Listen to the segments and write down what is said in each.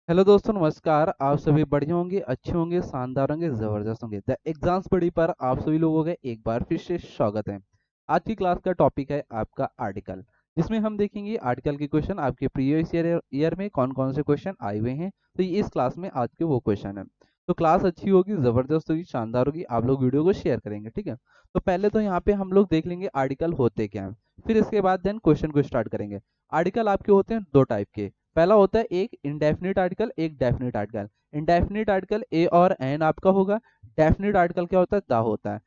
Hello दोस्तों, नमस्कार। आप सभी बढ़िया होंगे, अच्छे होंगे, शानदार होंगे, जबरदस्त होंगे। द एग्जाम्स बड़ी पर आप सभी लोगों का एक बार फिर से स्वागत है। आज की क्लास का टॉपिक है आपका आर्टिकल, जिसमें हम देखेंगे आर्टिकल के क्वेश्चन आपके प्रीवियस ईयर में कौन कौन से क्वेश्चन आए हुए हैं। तो ये इस क्लास में आज के वो क्वेश्चन है। तो क्लास अच्छी होगी, जबरदस्त होगी, शानदार होगी। आप लोग वीडियो को शेयर करेंगे, ठीक है। तो पहले तो यहाँ पे हम लोग देख लेंगे आर्टिकल होते क्या हैं, फिर इसके बाद देन क्वेश्चन को स्टार्ट करेंगे। आर्टिकल आपके होते हैं दो टाइप के। पहला होता है एक इंडेफिनिट आर्टिकल, एक definite article. Indefinite article a और एन आपका होगा। डेफिनिट आर्टिकल क्या होता है? द होता है।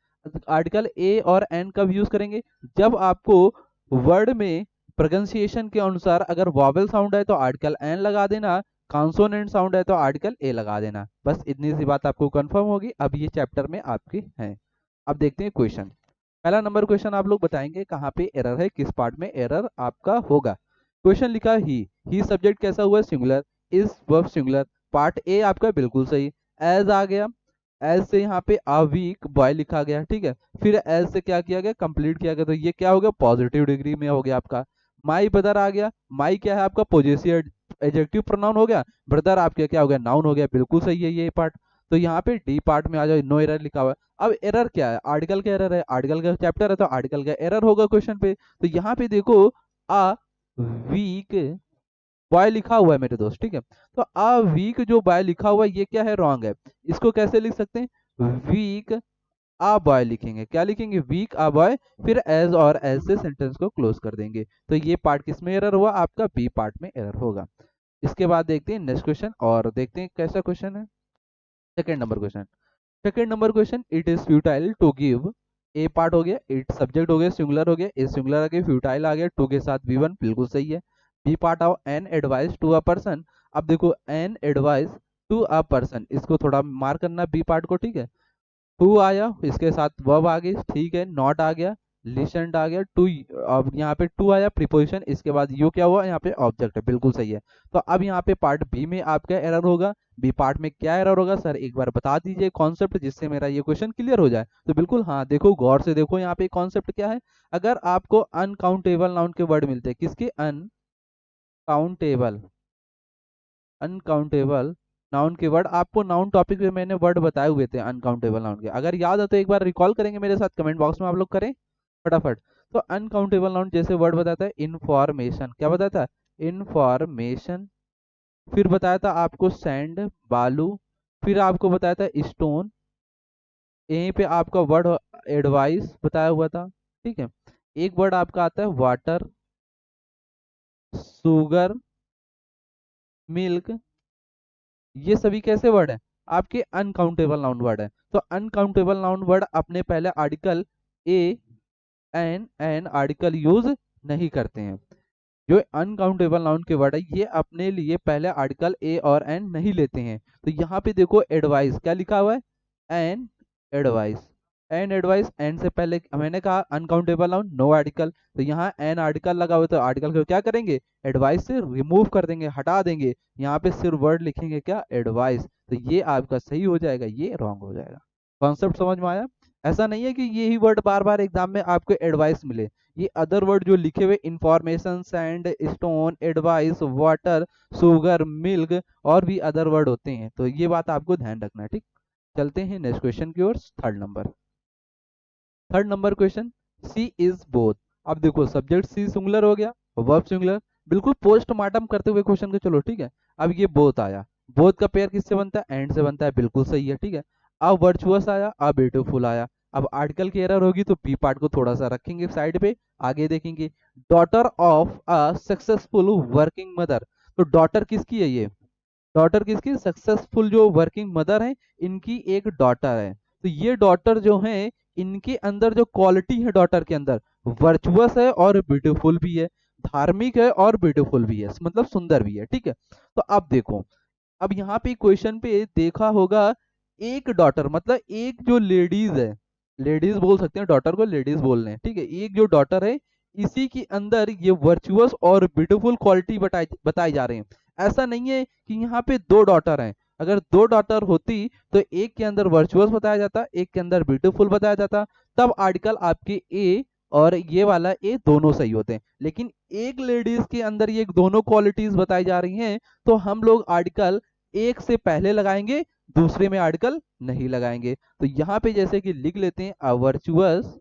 आर्टिकल ए और एन कब यूज करेंगे? जब आपको वर्ड में प्रोनाउंसिएशन के अनुसार अगर वॉवेल साउंड है तो आर्टिकल एन लगा देना, कॉन्सोनेंट साउंड है तो आर्टिकल ए लगा देना। बस इतनी सी बात आपको कंफर्म होगी। अब ये चैप्टर में आपकी है। अब देखते हैं क्वेश्चन। पहला नंबर क्वेश्चन आप लोग बताएंगे कहाँ पे एरर है, किस पार्ट में एरर आपका होगा। क्वेश्चन लिखा ही सब्जेक्ट कैसा हुआ? Singular. Is verb singular. Part A आपका बिल्कुल सही। एज आ गया, एज से यहाँ पे अ वीक बॉय लिखा गया, ठीक है। फिर एज से क्या किया गया? कंप्लीट किया गया, तो ये क्या हो गया? पॉजिटिव डिग्री में हो गया आपका। माई ब्रदर आ गया। माई क्या है आपका? पॉजेसिव एडजेक्टिव प्रोनाउन हो गया। ब्रदर आपका क्या हो गया? नाउन हो गया। बिल्कुल सही है ये पार्ट। तो यहाँ पे डी पार्ट में आ जाओ, नो एरर लिखा हुआ है। अब एरर क्या है? आर्टिकल का एरर है, आर्टिकल का चैप्टर है तो आर्टिकल का एरर होगा क्वेश्चन पे। तो यहाँ पे देखो, अ वीक बॉय लिखा हुआ है मेरे दोस्त, ठीक है। तो अ वीक जो बॉय लिखा हुआ है ये क्या है? रॉन्ग है। इसको कैसे लिख सकते हैं? वीक आ बॉय लिखेंगे। क्या लिखेंगे? Weak a boy. फिर एज और एज से सेंटेंस को क्लोज कर देंगे। तो ये पार्ट किस में एरर हुआ? आपका बी पार्ट में एरर होगा। इसके बाद देखते हैं नेक्स्ट क्वेश्चन और देखते हैं कैसा क्वेश्चन है। Second number question. Second number question, it is futile to give. A part हो गया, इट सब्जेक्ट हो गया, सिंगुलर हो गया, ए सिंगुलर आ गया, फ्यूटाइल आ गया, टू के साथ वी वन बिल्कुल सही है। बी पार्ट आओ, an advice to a person. अब देखो, an advice to a person, इसको थोड़ा मार्क करना बी पार्ट को, ठीक है। टू आया, इसके साथ वर्ब आ गई, ठीक है। नॉट आ गया, लिसेंट आ गया, टू। अब यहाँ पे टू आया प्रीपोजिशन, इसके बाद यू क्या हुआ? यहाँ पे ऑब्जेक्ट है, बिल्कुल सही है। तो अब यहाँ पे पार्ट बी में आपका एरर होगा। बी पार्ट में क्या एरर होगा सर? एक बार बता दीजिए कॉन्सेप्ट, जिससे मेरा ये क्वेश्चन क्लियर हो जाए। तो बिल्कुल हाँ, देखो गौर से देखो, यहाँ पे कॉन्सेप्ट क्या है। अगर आपको अनकाउंटेबल नाउन के वर्ड मिलते हैं, किसके? अनकाउंटेबल। अनकाउंटेबल नाउन के वर्ड, आपको नाउन टॉपिक में मैंने वर्ड बताए हुए थे अनकाउंटेबल नाउन के। अगर याद है तो एक बार रिकॉल करेंगे मेरे साथ, कमेंट बॉक्स में आप लोग करें फटाफट। तो अनकाउंटेबल नाउन जैसे वर्ड बताता है इंफॉर्मेशन, क्या बताता है? इंफॉर्मेशन। फिर बताया था आपको सैंड, बालू। फिर आपको बताया था स्टोन। यहीं पे आपका वर्ड एडवाइस बताया हुआ था, ठीक है। एक वर्ड आपका आता है वाटर, शुगर, मिल्क। ये सभी कैसे वर्ड है? आपके अनकाउंटेबल नाउन वर्ड है। तो अनकाउंटेबल नाउन वर्ड अपने पहले article a an article use नहीं करते हैं। जो अनकाउंटेबल नाउन के वर्ड है ये अपने लिए पहले आर्टिकल ए और एन नहीं लेते हैं। तो यहाँ पे देखो एडवाइस क्या लिखा हुआ है? An advice. An advice, an से पहले मैंने कहा अनकाउंटेबल नाउन नो आर्टिकल, तो यहाँ एन आर्टिकल लगा हुआ है, तो आर्टिकल को क्या करेंगे? एडवाइस से रिमूव कर देंगे, हटा देंगे। यहाँ पे सिर्फ वर्ड लिखेंगे क्या? एडवाइस। तो ये आपका सही हो जाएगा, ये रॉन्ग हो जाएगा। कॉन्सेप्ट समझ में आया? ऐसा नहीं है कि यही वर्ड बार बार एग्जाम में आपको एडवाइस मिले। ये अदर वर्ड जो लिखे हुए information, sand, stone, advice, water, sugar, milk और भी अदर वर्ड होते हैं। तो ये बात आपको ध्यान रखना है, ठीक। चलते हैं नेक्स्ट क्वेश्चन की ओर। Third number. Third number question, C is both. अब देखो सब्जेक्ट सी सिंगुलर हो गया, वर्ब सिंगुलर, बिल्कुल पोस्टमार्टम करते हुए क्वेश्चन को चलो, ठीक है। अब ये बोथ आया, बोथ का पेयर किससे बनता है? एंड से बनता है, बिल्कुल सही है, ठीक है। अब वर्चुअस आया, अब ब्यूटीफुल आया। अब आर्टिकल की एरर होगी तो बी पार्ट को थोड़ा सा रखेंगे साइड पे, आगे देखेंगे। Daughter of a successful working mother. तो डॉटर किसकी है ये? डॉटर किसकी? सक्सेसफुल जो वर्किंग मदर है, इनकी एक डॉटर है। तो ये डॉटर जो है, इनके अंदर जो क्वालिटी है डॉटर के अंदर, वर्चुअस है और ब्यूटीफुल भी है, धार्मिक है और ब्यूटीफुल भी है, मतलब सुंदर भी है, ठीक है। तो अब देखो, अब यहाँ पे क्वेश्चन पे देखा होगा, एक डॉटर मतलब एक जो लेडीज है, लेडीज बोल सकते हैं, डॉटर को लेडीज बोल रहे हैं, ठीक है। एक जो डॉटर है, इसी के अंदर ये वर्चुअस और ब्यूटीफुल क्वालिटी बताई जा रही है। ऐसा नहीं है कि यहाँ पे दो डॉटर हैं। अगर दो डॉटर होती तो एक के अंदर वर्चुअस बताया जाता, एक के अंदर ब्यूटीफुल बताया जाता, तब आर्टिकल आपके ए और ये वाला ए दोनों सही होते हैं। लेकिन एक लेडीज के अंदर ये दोनों क्वालिटीज बताई जा रही हैं, तो हम लोग आर्टिकल एक से पहले लगाएंगे, दूसरे में आर्टिकल नहीं लगाएंगे। तो यहाँ पे जैसे कि लिख लेते हैं अ वर्चुअस,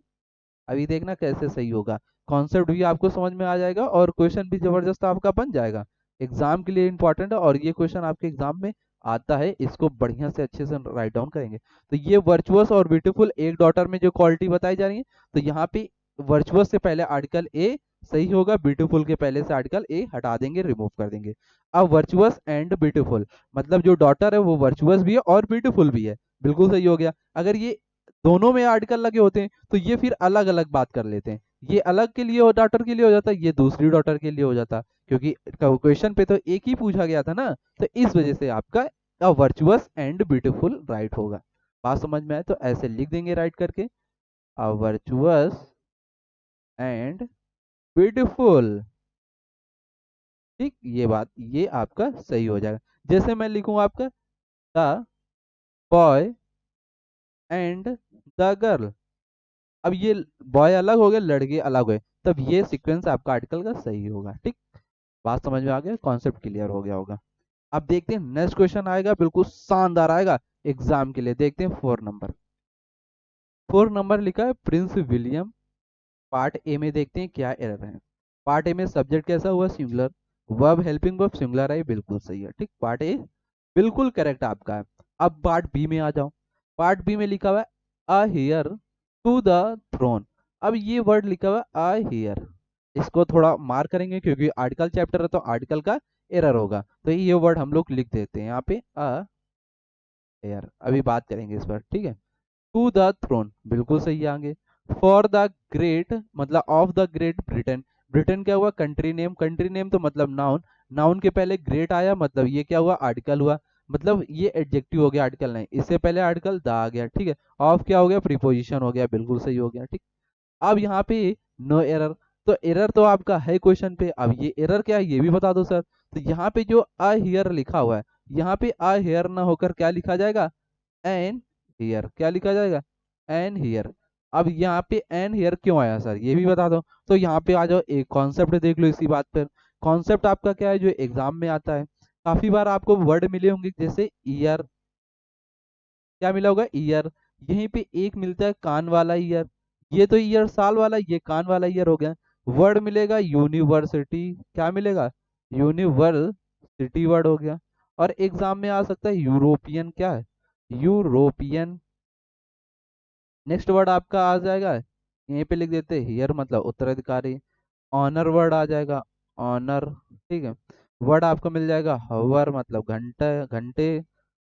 अभी देखना कैसे सही होगा, कॉन्सेप्ट भी आपको समझ में आ जाएगा और क्वेश्चन भी जबरदस्त आपका बन जाएगा। एग्जाम के लिए इंपॉर्टेंट है और ये क्वेश्चन आपके एग्जाम में आता है, इसको बढ़िया से अच्छे से राइट डाउन करेंगे। तो ये वर्चुअस और ब्यूटीफुल एक डॉटर में जो क्वालिटी बताई जा रही है, तो यहाँ पे वर्चुअस से पहले आर्टिकल ए सही होगा, ब्यूटीफुल के पहले से आर्टिकल ए हटा देंगे, रिमूव कर देंगे। अब वर्चुअस एंड ब्यूटीफुल, मतलब जो डॉटर है वो वर्चुअस भी है और ब्यूटीफुल भी है, बिल्कुल सही हो गया। अगर ये दोनों में आर्टिकल लगे होते हैं तो ये फिर अलग अलग बात कर लेते हैं, ये अलग के लिए डॉटर के लिए हो जाता है, ये दूसरी डॉटर के लिए हो जाता, क्योंकि क्वेश्चन पे तो एक ही पूछा गया था ना। तो इस वजह से आपका वर्चुअस एंड ब्यूटीफुल राइट होगा। बात समझ में आए तो ऐसे लिख देंगे राइट करके, वर्चुअस एंड ब्यूटीफुल। ठीक, ये बात ये आपका सही हो जाएगा। जैसे मैं लिखूं आपका the boy and the girl, अब ये बॉय अलग हो गए, लड़के अलग हुए, तब ये सीक्वेंस आपका आर्टिकल का सही होगा। ठीक, बात समझ में आ गया, कॉन्सेप्ट क्लियर हो गया होगा। अब देखते हैं नेक्स्ट क्वेश्चन आएगा, बिल्कुल शानदार आएगा एग्जाम के लिए। देखते हैं 4 नंबर, 4 नंबर लिखा है प्रिंस विलियम। पार्ट ए में देखते हैं क्या एरर है। पार्ट ए में सब्जेक्ट कैसा हुआ, singular, verb helping verb singular है, बिल्कुल सही है। ठीक, पार्ट ए बिल्कुल करेक्ट आपका है। अब पार्ट बी में आ जाओ। पार्ट बी में लिखा हुआ है अ हियर टू द थ्रोन। अब ये वर्ड लिखा हुआ है अ हियर, इसको थोड़ा मार करेंगे क्योंकि आर्टिकल चैप्टर है तो आर्टिकल का एरर होगा, तो ये वर्ड हम लोग लिख देते हैं यहाँ पे अ हियर। अभी बात करेंगे इस पर, ठीक है। टू द थ्रोन बिल्कुल सही है आगे। फॉर द ग्रेट मतलब of the great Britain, Britain क्या हुआ, कंट्री नेम, कंट्री नेम तो मतलब नाउन, नाउन के पहले ग्रेट आया मतलब ये क्या हुआ, आर्टिकल हुआ, मतलब ये एडजेक्टिव हो गया, आर्टिकल नहीं, इससे पहले आर्टिकल द आ गया, ठीक है। ऑफ क्या हो गया, प्रीपोजिशन हो गया, बिल्कुल सही हो गया। ठीक, अब यहाँ पे नो एरर, तो एरर तो आपका है क्वेश्चन पे, अब ये एरर क्या है ये भी बता दो सर। तो यहाँ पे जो अ हियर लिखा हुआ है, यहाँ पे अ हियर ना होकर क्या लिखा जाएगा, एन हियर, क्या लिखा जाएगा, एन हियर। अब यहाँ पे एन हियर क्यों आया सर ये भी बता दो। तो यहाँ पे आ जाओ, एक कॉन्सेप्ट देख लो इसी बात पर। कॉन्सेप्ट आपका क्या है जो एग्जाम में आता है, काफी बार आपको वर्ड मिले होंगे, जैसे ईयर, क्या मिला होगा, ईयर। यहीं पे एक मिलता है कान वाला ईयर, ये तो ईयर साल वाला, ये कान वाला ईयर हो गया। वर्ड मिलेगा यूनिवर्सिटी, क्या मिलेगा, यूनिवर्सिटी वर्ड हो गया। और एग्जाम में आ सकता है यूरोपियन, क्या है, यूरोपियन। नेक्स्ट वर्ड आपका आ जाएगा, यहीं पे लिख देते हियर मतलब उत्तराधिकारी। ऑनर वर्ड आ जाएगा, ऑनर, ठीक है। वर्ड आपको मिल जाएगा हवर मतलब घंटा, घंटे,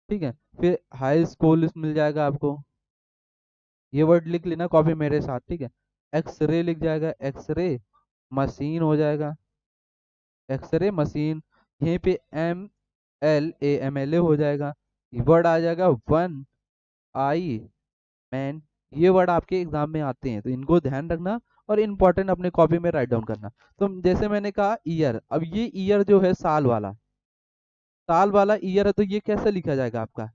ठीक है। फिर हाई स्कूल मिल जाएगा आपको, ये वर्ड लिख लेना कॉपी मेरे साथ, ठीक है। एक्सरे लिख जाएगा, एक्सरे मशीन हो जाएगा, एक्सरे मशीन। यहीं पे M L A M L A हो जाएगा। वर्ड आ जाएगा वन आई मैन। ये वर्ड आपके एग्जाम में आते हैं तो इनको ध्यान रखना और इम्पोर्टेंट अपने कॉपी में राइट डाउन करना। तो जैसे मैंने कहा ईयर, अब ये ईयर जो है साल वाला, साल वाला ईयर है, तो ये कैसे लिखा जाएगा आपका,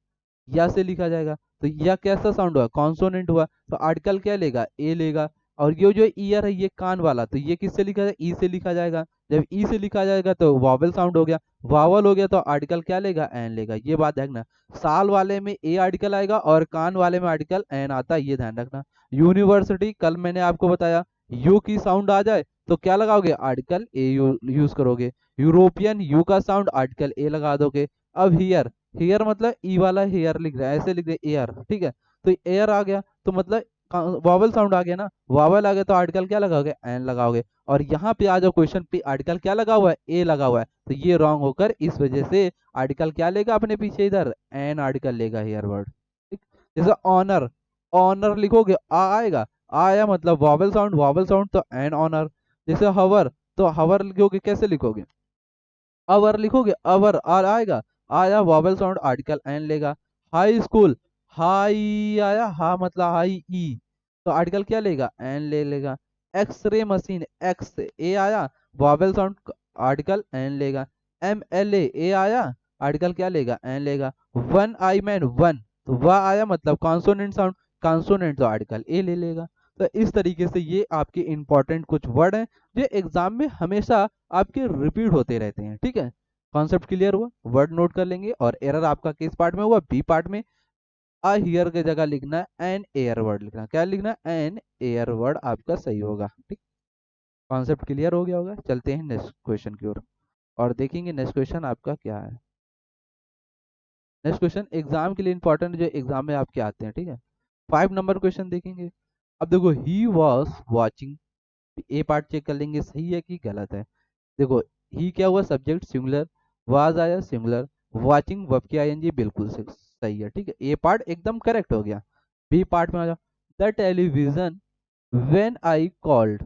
या से लिखा जाएगा। तो या कैसा साउंड हुआ, कॉन्सोनेंट हुआ, तो आर्टिकल क्या लेगा, ए लेगा। और ये जो ईयर है ये कान वाला, तो ये किससे लिखा जाएगा, ई से लिखा जाएगा। जब ई से लिखा जाएगा तो वावल साउंड हो गया, वावल हो गया तो आर्टिकल क्या लेगा, एन लेगा। ये बात देखना, साल वाले में ए आर्टिकल आएगा और कान वाले में आर्टिकल एन आता है, ये ध्यान रखना। यूनिवर्सिटी, कल मैंने आपको बताया यू की साउंड आ जाए तो क्या लगाओगे, आर्टिकल ए यूज करोगे। यूरोपियन, यू का साउंड, आर्टिकल ए लगा दोगे। अब हियर, हेयर मतलब ई वाला हेयर लिख रहा है, ऐसे लिख रहे एयर, ठीक है। तो एयर आ गया तो मतलब वावल साउंड आ गया ना, वावल आ गया तो आर्टिकल क्या लगाओगे, एन लगाओगे। और यहाँ पे आ जाओ क्वेश्चन पे, आर्टिकल क्या लगा हुआ है, ए लगा हुआ है, तो ये रॉन्ग होकर इस वजह से आर्टिकल क्या लेगा अपने पीछे इधर, एन आर्टिकल लेगा हेयर वर्ड। ठीक, जैसे ऑनर, ऑनर लिखोगे आ आएगा, आ आया मतलब वावल साउंड तो एन ऑनर। जैसे हवर, तो हवर लिखोगे कैसे लिखोगे, अवर लिखोगे, अवर आर आएगा, आया वावल साउंड आर्टिकल एन लेगा। हाई स्कूल, हाई आया, हा मतलब हाई ई, तो आर्टिकल क्या लेगा, एन ले लेगा। एक्सरे मशीन, एक्स ए आया, वावल साउंड आर्टिकल एन लेगा। एम एल ए आया, आर्टिकल क्या लेगा, एन लेगा। वन आई मैन, वन तो वाह आया मतलब कॉन्सोनेंट साउंड, कॉन्सोनेंट तो आर्टिकल ए ले लेगा। तो इस तरीके से ये आपके इंपॉर्टेंट कुछ वर्ड हैं जो एग्जाम में हमेशा आपके रिपीट होते रहते हैं। ठीक है, कॉन्सेप्ट क्लियर हुआ, वर्ड नोट कर लेंगे। और एरर आपका किस पार्ट में हुआ, बी पार्ट में। अ हियर की जगह लिखना है एन एयर वर्ड लिखना, क्या लिखना है, एन एयर वर्ड आपका सही होगा। ठीक, कॉन्सेप्ट क्लियर हो गया होगा। चलते हैं नेक्स्ट क्वेश्चन की ओर और देखेंगे नेक्स्ट क्वेश्चन आपका क्या है। नेक्स्ट क्वेश्चन एग्जाम के लिए इंपॉर्टेंट जो एग्जाम में आपके आते हैं। ठीक है, 5 नंबर क्वेश्चन देखेंगे। अब देखो, he was watching, A part check कर लेंगे सही है कि गलत है। देखो, ही क्या हुआ, सब्जेक्ट सिंगुलर, वाज आया सिंगुलर, वाचिंग वर्ब की आईएनजी बिल्कुल सही है। ठीक है, ए पार्ट एकदम करेक्ट हो गया। बी पार्ट में आ जाओ, the television when I called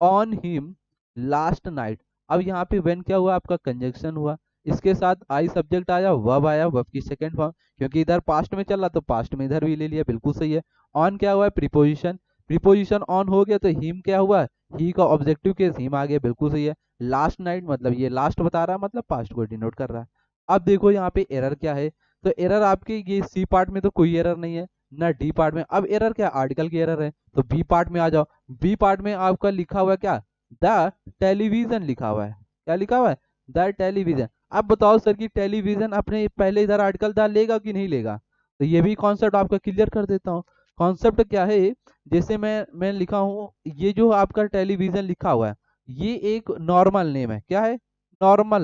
on him last night. अब यहाँ पे व्हेन क्या हुआ, आपका कंजक्शन हुआ, इसके साथ आई सब्जेक्ट आया, वर्ब की सेकंड फॉर्म, क्योंकि इधर पास्ट में चल रहा तो पास्ट में इधर भी ले लिया, बिल्कुल सही है। ऑन क्या हुआ है, प्रीपोजिशन, प्रीपोजिशन ऑन हो गया तो हिम क्या हुआ, ही का ऑब्जेक्टिव केस हिम आ गया, बिल्कुल सही है। लास्ट नाइट मतलब ये लास्ट बता रहा है, मतलब पास्ट को डिनोट कर रहा है। अब देखो यहाँ पे एरर क्या है, तो एरर आपके ये सी पार्ट में तो कोई एरर नहीं है, ना डी पार्ट में। अब एरर क्या, आर्टिकल की एरर है, तो बी पार्ट में आ जाओ। बी पार्ट में आपका लिखा हुआ है क्या, द टेलीविजन लिखा हुआ है, क्या लिखा हुआ है, द टेलीविजन। अब बताओ सर कि टेलीविजन अपने पहले इधर आर्टिकल द लेगा कि नहीं लेगा, तो ये भी कॉन्सेप्ट आपका क्लियर कर देता हूँ। कॉन्सेप्ट क्या है, जैसे मैं लिखा हूँ, ये जो आपका टेलीविजन लिखा हुआ है ये एक नॉर्मल नेम है, क्या है, नॉर्मल,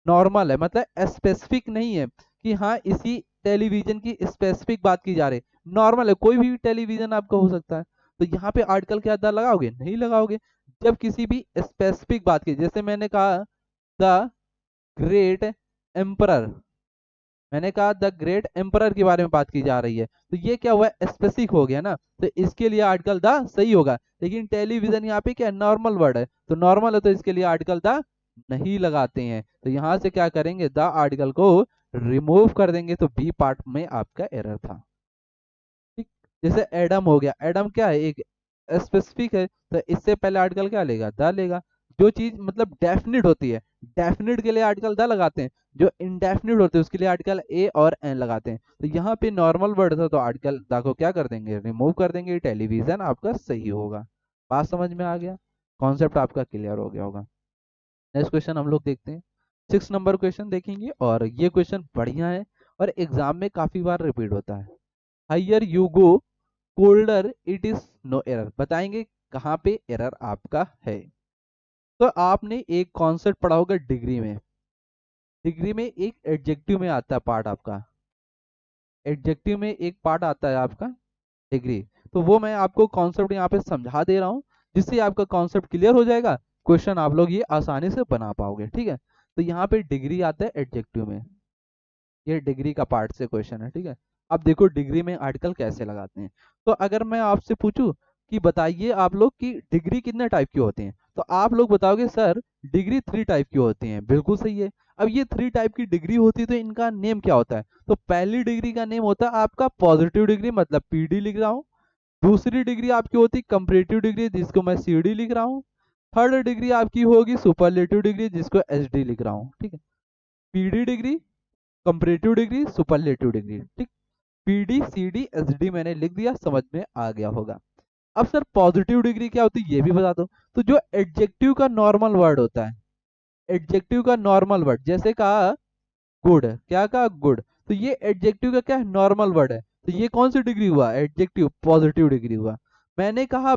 नॉर्मल है, मतलब स्पेसिफिक नहीं है कि हाँ इसी टेलीविजन की स्पेसिफिक बात की जा रही है, नॉर्मल है, कोई भी टेलीविजन आपका हो सकता है। तो यहाँ पे आर्टिकल क्या द लगाओगे, नहीं लगाओगे। जब किसी भी स्पेसिफिक बात की, जैसे मैंने कहा द ग्रेट एम्परर, मैंने कहा द ग्रेट एम्परर के बारे में बात की जा रही है, तो ये क्या हुआ, स्पेसिफिक हो गया ना, तो इसके लिए आर्टिकल द सही होगा। लेकिन टेलीविजन यहाँ पे क्या नॉर्मल वर्ड है, तो नॉर्मल है तो इसके लिए आर्टिकल द नहीं लगाते हैं। तो यहाँ से क्या करेंगे, द आर्टिकल को रिमूव कर देंगे, तो बी पार्ट में आपका एरर था। ठीक, जैसे एडम हो गया, एडम क्या है, एक स्पेसिफिक है, तो इससे पहले आर्टिकल क्या लेगा, द लेगा। जो चीज मतलब डेफिनिट होती है, डेफिनिट के लिए आर्टिकल द लगाते हैं, जो इनडेफिनिट होते हैं उसके लिए आर्टिकल ए और एन लगाते हैं। तो यहाँ पे नॉर्मल वर्ड था तो आर्टिकल द को क्या कर देंगे, रिमूव कर देंगे, टेलीविजन आपका सही होगा। बात समझ में आ गया, कॉन्सेप्ट आपका क्लियर हो गया होगा। नेक्स्ट क्वेश्चन हम लोग देखते हैं, 6 नंबर क्वेश्चन देखेंगे। और ये क्वेश्चन बढ़िया है और एग्जाम में काफी बार रिपीट होता है। Higher you go colder it is no error, बताएंगे कहाँ पे एरर आपका है। तो आपने एक कॉन्सेप्ट पढ़ा होगा डिग्री में, डिग्री में एक एडजेक्टिव में आता है पार्ट आपका, एडजेक्टिव में एक पार्ट आता है आपका डिग्री। तो वो मैं आपको कॉन्सेप्ट यहाँ पे समझा दे रहा हूँ, जिससे आपका कॉन्सेप्ट क्लियर हो जाएगा, क्वेश्चन आप लोग ये आसानी से बना पाओगे। ठीक है, तो यहाँ पे डिग्री आता है एडजेक्टिव में, ये डिग्री का पार्ट से क्वेश्चन है। ठीक है, अब देखो डिग्री में आर्टिकल कैसे लगाते हैं। तो अगर मैं आपसे पूछूं कि बताइए आप लोग कि डिग्री कितने टाइप की होती हैं, तो आप लोग बताओगे सर डिग्री 3 टाइप की होती हैं, बिल्कुल सही है। अब ये 3 टाइप की डिग्री होती है तो इनका नेम क्या होता है, तो पहली डिग्री का नेम होता है आपका पॉजिटिव डिग्री, मतलब पीडी लिख रहा हूँ। दूसरी डिग्री आपकी होती है कंपैरेटिव डिग्री, जिसको मैं सीडी लिख रहा हूँ। थर्ड डिग्री आपकी होगी सुपरलेटिव डिग्री, जिसको एसडी लिख रहा हूँ। ठीक है, PD degree, comparative degree, superlative degree. ठीक, पीडी सीडी एसडी मैंने लिख दिया, समझ में आ गया होगा। अब सर पॉजिटिव डिग्री क्या होती है ये भी बता दो। तो जो एडजेक्टिव का नॉर्मल वर्ड होता है, एडजेक्टिव का नॉर्मल वर्ड, जैसे कहा गुड, क्या कहा गुड, तो ये एडजेक्टिव का क्या है, नॉर्मल वर्ड है, तो ये कौन सी डिग्री हुआ, एडजेक्टिव पॉजिटिव डिग्री हुआ। मैंने कहा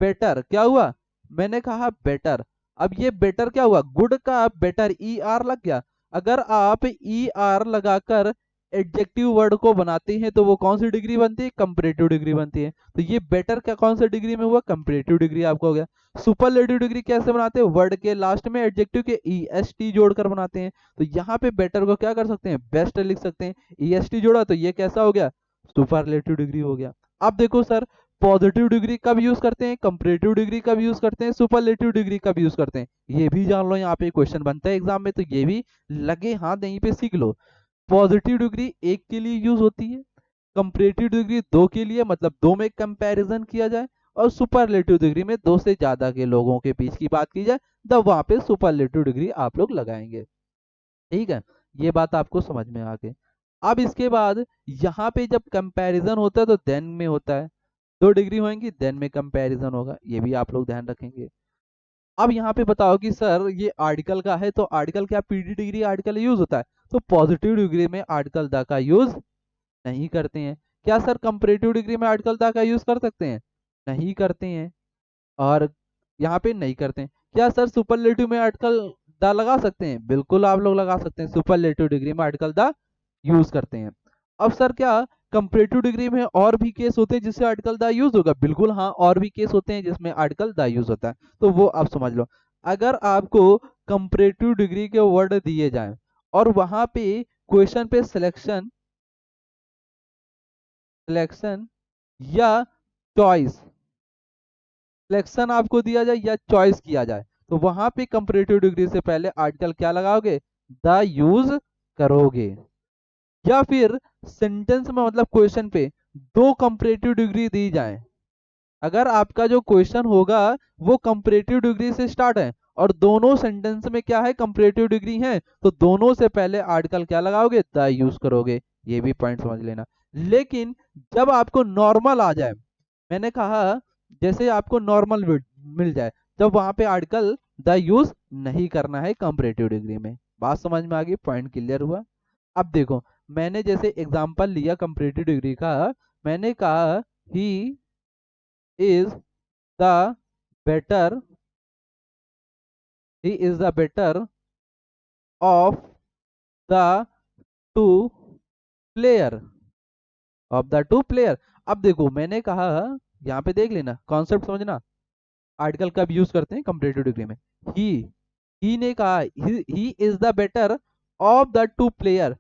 बेटर, क्या हुआ, मैंने कहा बेटर, अब ये बेटर क्या हुआ, गुड का बेटर ई आर लग गया। अगर आप ई आर लगाकर एडजेक्टिव वर्ड को बनाते हैं तो वो कौन सी डिग्री बनती है, कंपैरेटिव डिग्री बनती है। तो ये बेटर क्या कौन सी डिग्री में हुआ, कंपैरेटिव डिग्री आपको हो गया। सुपरलेटिव डिग्री कैसे बनाते हैं, वर्ड के लास्ट में एडजेक्टिव के ई एस टी जोड़कर बनाते हैं। तो यहाँ पे बेटर को क्या कर सकते हैं, बेस्ट लिख सकते हैं, ई एस टी जोड़ा तो ये कैसा हो गया, सुपरलेटिव डिग्री हो गया। अब देखो सर पॉजिटिव डिग्री कब यूज करते हैं, कंपैरेटिव डिग्री कब यूज करते हैं, सुपरलेटिव डिग्री कब यूज करते हैं, ये भी जान लो, यहाँ पे क्वेश्चन बनता है एग्जाम में, तो ये भी लगे हाथ यहीं पे सीख लो। पॉजिटिव डिग्री एक के लिए यूज होती है, कंपैरेटिव डिग्री दो के लिए, मतलब दो में कंपैरिजन किया जाए, और सुपरलेटिव डिग्री में दो से ज्यादा के लोगों के बीच की बात की जाए, तब वहां पे सुपरलेटिव डिग्री आप लोग लगाएंगे। ठीक है, ये बात आपको समझ में आ गई। अब इसके बाद यहाँ पे जब कंपैरिजन होता है तो देन में होता है, 2 डिग्री होंगी देन में कंपैरिजन होगा, ये भी आप लोग ध्यान रखेंगे। अब यहाँ पे बताओ कि सर ये आर्टिकल का है, तो आर्टिकल क्या पीडी डिग्री आर्टिकल यूज होता है? तो पॉजिटिव डिग्री में आर्टिकल द का यूज नहीं करते हैं। क्या सर कंपैरेटिव डिग्री में आर्टिकल द का यूज कर सकते हैं? नहीं करते हैं। और यहाँ पे नहीं करते हैं। क्या सर सुपरलेटिव में आर्टिकल द लगा सकते हैं? बिल्कुल आप लोग लगा सकते हैं, सुपरलेटिव डिग्री में आर्टिकल द यूज करते हैं। अब सर क्या कंपैरेटिव डिग्री में और भी केस होते हैं जिससे आर्टिकल द यूज होगा? बिल्कुल हाँ, और भी केस होते हैं जिसमें आर्टिकल द यूज होता है, तो वो आप समझ लो। अगर आपको कंपैरेटिव डिग्री के वर्ड दिए जाएं और वहां पे क्वेश्चन पे सिलेक्शन सिलेक्शन या चॉइस, सिलेक्शन आपको दिया जाए या चॉइस किया जाए, तो वहां पे कंपैरेटिव डिग्री से पहले आर्टिकल क्या लगाओगे? द यूज करोगे। या फिर सेंटेंस में मतलब क्वेश्चन पे दो कंपैरेटिव डिग्री दी जाए, अगर आपका जो क्वेश्चन होगा वो कंपैरेटिव डिग्री से स्टार्ट है और दोनों सेंटेंस में क्या है, कंपैरेटिव डिग्री है, तो दोनों से पहले आर्टिकल क्या लगाओगे? द यूज करोगे। ये भी पॉइंट समझ लेना। लेकिन जब आपको नॉर्मल आ जाए, मैंने कहा जैसे आपको नॉर्मल मिल जाए, जब वहां पे आर्टिकल द यूज नहीं करना है कंपैरेटिव डिग्री में। बात समझ में आ गई? पॉइंट क्लियर हुआ? अब देखो, मैंने जैसे एग्जांपल लिया कंपैरेटिव डिग्री का, मैंने कहा he is the better he is the better of the two player of the two player. अब देखो मैंने कहा, यहाँ पे देख लेना, कॉन्सेप्ट समझना, आर्टिकल कब यूज करते हैं कंपैरेटिव डिग्री में। ही ही ने कहा he is the better of the two player,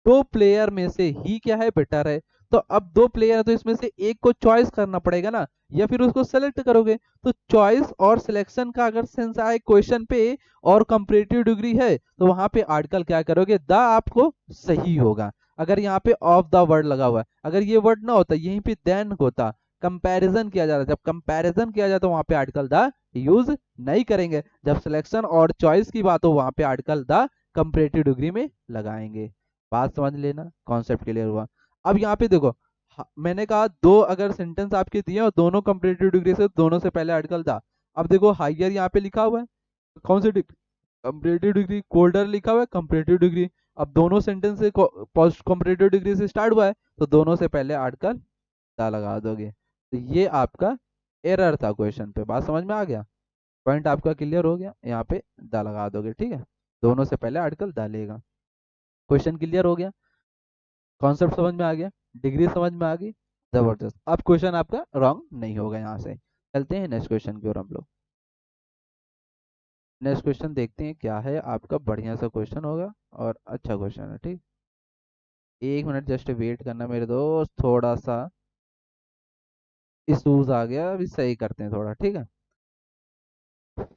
दो प्लेयर में से ही क्या है? बेटर है। तो अब दो प्लेयर है तो इसमें से एक को चॉइस करना पड़ेगा ना, या फिर उसको सेलेक्ट करोगे। तो चॉइस और सिलेक्शन का अगर सेंस आए क्वेश्चन पे और कंपैरेटिव डिग्री है, तो वहां पे आर्टिकल क्या करोगे? द आपको सही होगा। अगर यहाँ पे ऑफ द वर्ड लगा हुआ है, अगर ये वर्ड ना होता यहीं पे देन होता, कंपैरिजन किया जा रहा है, जब कंपैरिजन किया जाए तो वहां पे आर्टिकल द यूज नहीं करेंगे। जब सिलेक्शन और चॉइस की बात हो वहां पे आर्टिकल द कंपैरेटिव डिग्री में लगाएंगे। बात समझ लेना, कॉन्सेप्ट क्लियर हुआ? अब यहाँ पे देखो, मैंने कहा दो अगर सेंटेंस आपके दिए और दोनों कंपैरेटिव डिग्री से, दोनों से पहले आर्टिकल द। अब देखो हाइयर यहाँ पे लिखा हुआ है, कौन सी डिग्री? Comparative degree. कोल्डर लिखा हुआ है, कंपैरेटिव डिग्री। अब दोनों सेंटेंस से पोस्ट कंपैरेटिव डिग्री से स्टार्ट हुआ है, तो दोनों से पहले आर्टिकल द लगा दोगे। तो ये आपका एरर था क्वेश्चन पे। बात समझ में आ गया? पॉइंट आपका क्लियर हो गया? यहाँ पे द लगा दोगे, ठीक है, दोनों से पहले आर्टिकल द लेगा। क्वेश्चन क्लियर हो गया? कॉन्सेप्ट समझ में आ गया? डिग्री समझ में आ गई? जबरदस्त। अब क्वेश्चन आपका रॉन्ग नहीं होगा। यहाँ से चलते हैं नेक्स्ट क्वेश्चन की ओर हम लोग। नेक्स्ट क्वेश्चन देखते हैं क्या है आपका। बढ़िया सा क्वेश्चन होगा और अच्छा क्वेश्चन है, ठीक। 1 मिनट जस्ट वेट करना मेरे दोस्त, थोड़ा सा इशूज आ गया, अभी सही करते हैं थोड़ा, ठीक है।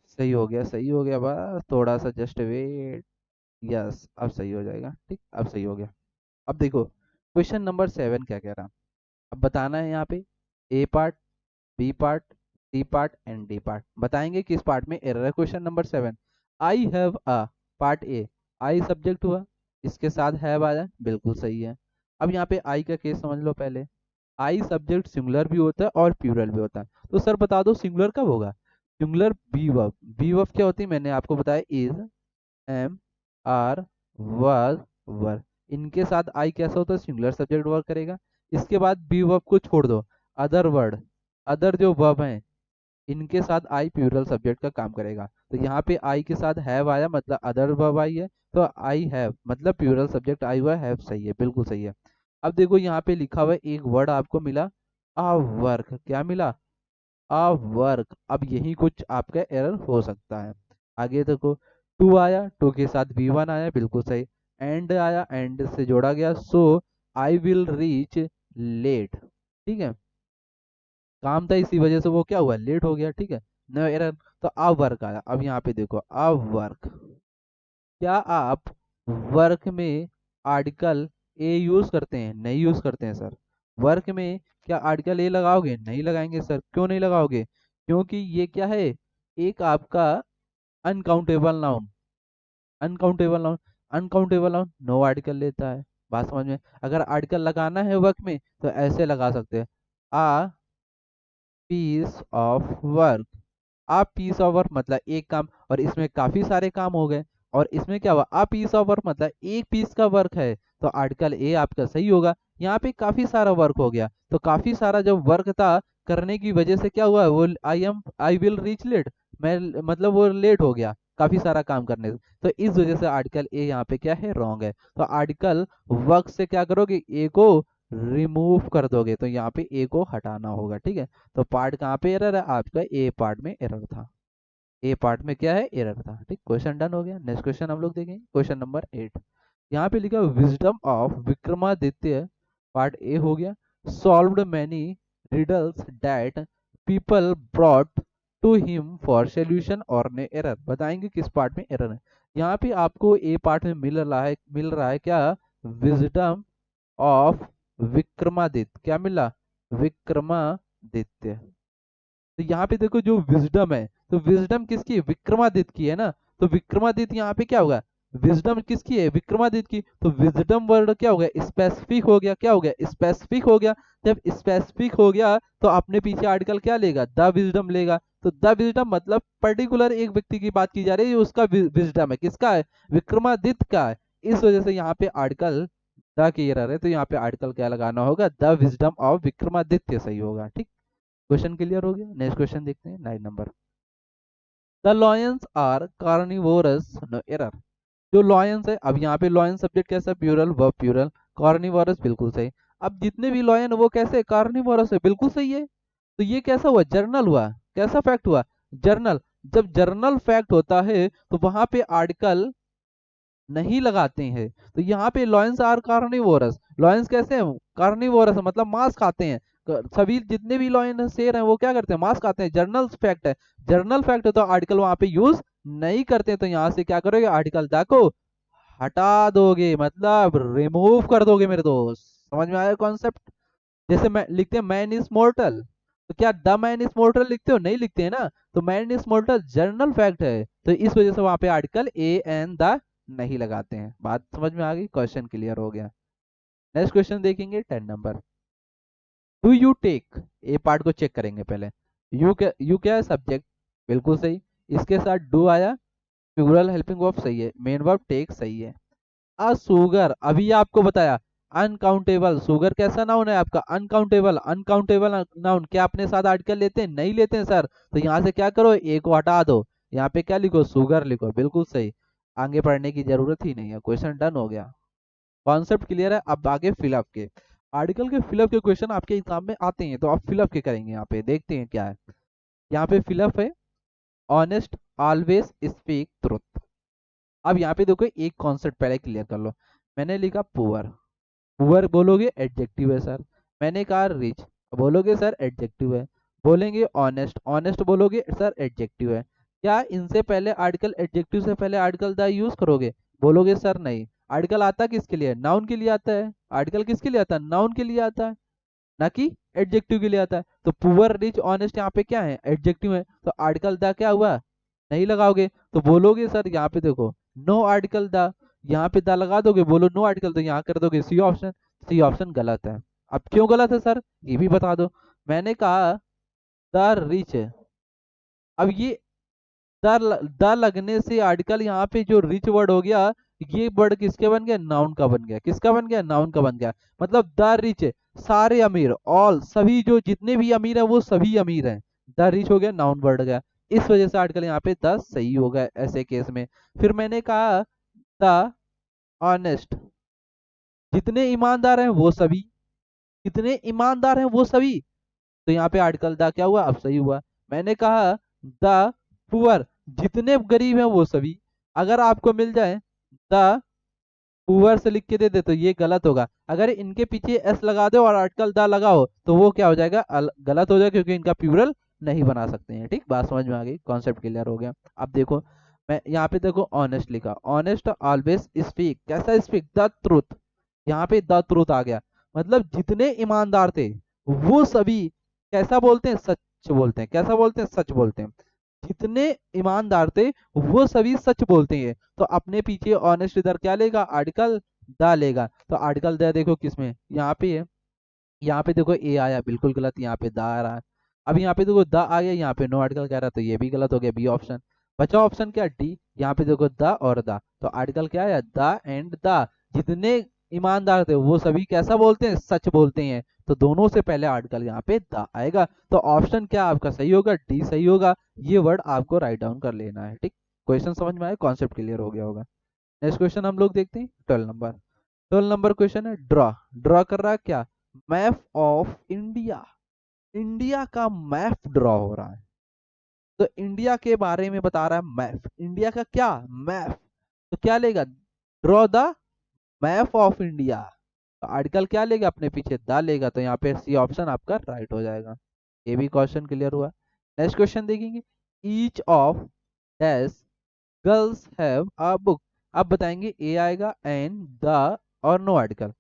सही हो गया, सही हो गया, बस थोड़ा सा जस्ट वेट। यस, अब सही हो जाएगा, ठीक, अब सही हो गया। अब देखो क्वेश्चन नंबर 7 क्या कह रहा है। अब बताना है यहाँ पे A part, B part, C part and D part. बताएंगे किस पार्ट में एरर है। Question number 7, I have a, part A, I subject हुआ, इसके साथ हैव आया, बिल्कुल सही है। अब यहाँ पे आई का केस समझ लो पहले। आई सब्जेक्ट सिंगुलर भी होता है और प्लूरल भी होता है, तो सर बता दो सिंगुलर कब होगा? Singular be verb. Be verb क्या होती है? मैंने आपको बताया, is, am, are, was, were. इनके साथ आई कैसा होता है? सिंगुलर सब्जेक्ट वर्क करेगा। इसके बाद बी वर्ब को छोड़ दो, अदर वर्ड, अदर जो वर्ब हैं इनके साथ आई प्लूरल सब्जेक्ट का काम करेगा। तो यहाँ पे आई के साथ हैव आया मतलब अदर वर्ब आई है, तो आई हैव मतलब प्लूरल सब्जेक्ट आई हुआ हैव, सही है, बिल्कुल सही है। अब देखो यहाँ पे लिखा हुआ है एक वर्ड आपको मिला, आ वर्क। क्या मिला? आ वर्क। अब यही कुछ आपका एरर हो सकता है। आगे देखो, टू आया, टू के साथ वी वन आया, बिल्कुल सही। एंड आया, एंड से जोड़ा गया, सो आई विल रीच लेट, ठीक है, काम था इसी वजह से वो क्या हुआ? लेट हो गया, ठीक है, नो एरर। तो अब वर्क आया। अब यहाँ पे देखो अब वर्क, क्या आप वर्क में आर्टिकल ए यूज करते हैं? नहीं यूज करते हैं सर। वर्क में क्या आर्टिकल ए लगाओगे? नहीं लगाएंगे सर। क्यों नहीं लगाओगे? क्योंकि ये क्या है, एक आपका uncountable noun. Uncountable noun, uncountable noun no article लेता है। बात समझ में? अगर आर्टिकल लगाना है वर्क में तो ऐसे लगा सकते हैं, आ पीस ऑफ वर्क। आप पीस ऑफ वर्क मतलब एक काम, और इसमें काफी सारे काम हो गए, और इसमें क्या हुआ, आप पीस ऑफ वर्क मतलब एक पीस का वर्क है, तो आर्टिकल ए आपका सही होगा। यहाँ पे काफी सारा वर्क हो गया, तो काफी सारा जब वर्क था करने की वजह से क्या हुआ, वो आई विल रीच लेट, मैं मतलब वो लेट हो गया काफी सारा काम करने से, तो इस वजह से आर्टिकल ए यहाँ पे क्या है, रॉन्ग है। तो आर्टिकल वर्क से क्या करोगे, ए को रिमूव कर दोगे, तो यहाँ पे ए को हटाना होगा, ठीक है। तो पार्ट कहाँ पे एरर है आपका, ए पार्ट में एरर था, ए पार्ट में क्या है, एरर था, ठीक। क्वेश्चन डन हो गया। नेक्स्ट क्वेश्चन हम लोग देखेंगे, क्वेश्चन नंबर 8। यहाँ पे लिखा wisdom of Vikramaditya, part A हो गया। Solved many riddles that people brought to him for solution और ने एरर, बताएंगे किस पार्ट में एरर है। यहाँ पे आपको ए पार्ट में मिल रहा है क्या, विजडम ऑफ विक्रमादित्य, क्या मिला, विक्रमादित्य। तो यहाँ पे देखो जो विजडम है, तो विजडम किसकी है, विक्रमादित्य की है ना, तो विक्रमादित्य यहाँ पे क्या होगा, विजडम किसकी है, विक्रमादित्य की, तो विजडम वर्ड क्या हो गया, स्पेसिफिक हो गया, क्या हो गया, स्पेसिफिक हो गया। जब स्पेसिफिक हो गया तो अपने पीछे आर्टिकल क्या लेगा, द विजडम लेगा, तो द विजडम मतलब पर्टिकुलर एक व्यक्ति की बात की जा रही है, उसका विजडम है, किसका है, विक्रमादित्य का है। इस वजह से यहाँ पे आर्टिकल द की एरर है, तो यहाँ पे आर्टिकल क्या लगाना होगा, द विजडम ऑफ विक्रमादित्य सही होगा, ठीक। क्वेश्चन क्लियर हो गया। नेक्स्ट क्वेश्चन देखते हैं, 9 नंबर। The lions are carnivorous, no error. जो लॉयंस है, अब यहाँ पे लॉयन सब्जेक्ट कैसा, प्यूरल, वर्ब प्यूरल, कार्निवोरस बिल्कुल सही। अब जितने भी लॉयन वो कैसे, कार्निवोरस है, बिल्कुल सही है। तो ये कैसा हुआ, जर्नल हुआ, कैसा फैक्ट हुआ, जर्नल। जब जर्नल फैक्ट होता है तो वहां पे आर्टिकल नहीं लगाते हैं, तो यहाँ पे लॉयंस आर कार्निवोरस, लॉयंस कैसे हैं, कार्निवोरस मतलब मांस खाते हैं। सभी जितने भी लॉयन शेर हैं वो क्या करते हैं, मांस खाते हैं, जर्नल फैक्ट है। जर्नल फैक्ट है तो आर्टिकल वहां पे यूज नहीं करते, तो यहाँ से क्या करोगे, आर्टिकल दा को हटा दोगे, मतलब रिमूव कर दोगे मेरे दोस्त। समझ में आया कॉन्सेप्ट। जैसे मैं लिखते हैं मैन इज मोर्टल, तो क्या द मैन इज मोर्टल लिखते हो, नहीं लिखते हैं ना, तो man is mortar journal fact है, तो इस वजह से वहां पे आर्टिकल ए एन द नहीं लगाते हैं। बात समझ में आ गई, क्वेश्चन क्लियर हो गया। नेक्स्ट क्वेश्चन देखेंगे, 10 नंबर। Do you take, A part को चेक करेंगे पहले। यू क्या है, सब्जेक्ट, बिल्कुल सही। इसके साथ डू आया, प्लूरल हेल्पिंग वर्ब सही है, मेन वर्ब टेक सही है। अ सुगर, अभी आपको बताया, अनकाउंटेबल, सुगर कैसा नाउन है आपका, अनकाउंटेबल, अनकाउंटेबल नाउन, क्या अपने साथ आर्टिकल लेते हैं, नहीं लेते हैं सर, तो यहाँ से क्या करो, ए को हटा दो, यहाँ पे क्या लिखो, सुगर लिखो, बिल्कुल सही। आगे पढ़ने की जरूरत ही नहीं है, क्वेश्चन डन हो गया। कॉन्सेप्ट क्लियर है, अब आगे फिलअप के, आर्टिकल के फिलअप के क्वेश्चन आपके एग्जाम में आते हैं, तो आप फिलअप के करेंगे, यहाँ पे देखते हैं क्या है। यहाँ पे फिलअप है, ऑनेस्ट, ऑलवेज स्पीक ट्रुथ। अब यहाँ पे देखो एक कॉन्सेप्ट पहले क्लियर कर लो। मैंने लिखा पुअर, पुअर बोलोगे एडजेक्टिव है सर। मैंने कहा रिच, बोलोगे सर एडजेक्टिव है। बोलेंगे ऑनेस्ट, ऑनेस्ट बोलोगे सर एडजेक्टिव है। क्या इनसे पहले आर्टिकल, एडजेक्टिव से पहले आर्टिकल द यूज करोगे, बोलोगे सर नहीं। आर्टिकल आता किसके लिए, नाउन के लिए आता है, आर्टिकल किसके लिए आता है, नाउन के लिए आता है, ना कि एडजेक्टिव के लिए आता है। तो पुअर रिच ऑनेस्ट यहाँ पे क्या है, एडजेक्टिव है, तो आर्टिकल द क्या हुआ, नहीं लगाओगे, तो बोलोगे सर यहाँ पे देखो नो आर्टिकल द, यहाँ पे द लगा दोगे, बोलो नो आर्टिकल, तो यहाँ कर दोगे सी ऑप्शन। सी ऑप्शन गलत है। अब क्यों गलत है सर, ये भी बता दो। मैंने कहा द रिच है, अब ये द लगने से आर्टिकल यहाँ पे जो रिच वर्ड हो गया, ये वर्ड किसके बन गया, नाउन का बन गया, किसका बन गया, नाउन का बन गया। मतलब द रिच, सारे अमीर, ऑल, सभी, जो जितने भी अमीर है वो सभी अमीर हैं, द रिच हो गया, नाउन वर्ड गया। इस वजह से आर्टिकल यहाँ पे द सही होगा ऐसे केस में। फिर मैंने कहा द ऑनेस्ट, जितने ईमानदार हैं वो सभी, कितने ईमानदार हैं वो सभी, तो यहाँ पे आर्टिकल द क्या हुआ, अब सही हुआ। मैंने कहा द पुअर, जितने गरीब हैं वो सभी, अगर आपको मिल जाए द पुअर से लिख के दे दे तो ये गलत होगा, अगर इनके पीछे एस लगा दो और आर्टिकल द लगाओ तो वो क्या हो जाएगा, गलत हो जाएगा, क्योंकि इनका प्लूरल नहीं बना सकते हैं, ठीक। बात समझ में आ गई, कॉन्सेप्ट क्लियर हो गया। अब देखो मैं यहाँ पे देखो ऑनेस्ट लिखा, ऑनेस्ट ऑलवेज स्पीक, कैसा स्पीक, द ट्रूथ, यहाँ पे द ट्रूथ आ गया, मतलब जितने ईमानदार थे वो सभी कैसा बोलते हैं, सच बोलते हैं, कैसा बोलते हैं, सच बोलते हैं। जितने ईमानदार थे वो सभी सच बोलते हैं, तो अपने पीछे ऑनेस्ट इधर क्या लेगा, आर्टिकल द लेगा, तो आर्टिकल द देखो किसमें, यहाँ पे है, यहाँ पे देखो ए आया, बिल्कुल गलत, यहाँ पे द आ रहा है। अब यहाँ पे देखो द आ गया, यहाँ पे नो आर्टिकल कह रहा है, तो ये भी गलत हो गया, बी ऑप्शन। बचा ऑप्शन क्या, डी। यहाँ पे देखो द और द, तो आर्टिकल क्या है, द एंड द। जितने ईमानदार थे वो सभी कैसा बोलते हैं, सच बोलते हैं, तो दोनों से पहले आर्टिकल यहाँ पे द आएगा, तो ऑप्शन क्या आपका सही होगा, डी सही होगा। ये वर्ड आपको राइट डाउन कर लेना है, ठीक। क्वेश्चन समझ में आया, कॉन्सेप्ट क्लियर हो गया होगा। नेक्स्ट क्वेश्चन हम लोग देखते हैं 12 नंबर। 12 नंबर क्वेश्चन है, ड्रॉ। ड्रॉ कर रहा है क्या, मैप ऑफ इंडिया। इंडिया का मैप ड्रॉ हो रहा है, तो इंडिया के बारे में बता रहा है, मैप इंडिया का क्या, मैप। तो क्या लेगा, draw the map of India, तो आर्टिकल क्या लेगा, अपने पीछे द लेगा, तो यहाँ पे सी ऑप्शन आपका राइट हो जाएगा। ये भी क्वेश्चन क्लियर हुआ। नेक्स्ट क्वेश्चन देखेंगे, each of dash girls have a book. अब बताएंगे ए आएगा, एन, द और नो आर्टिकल।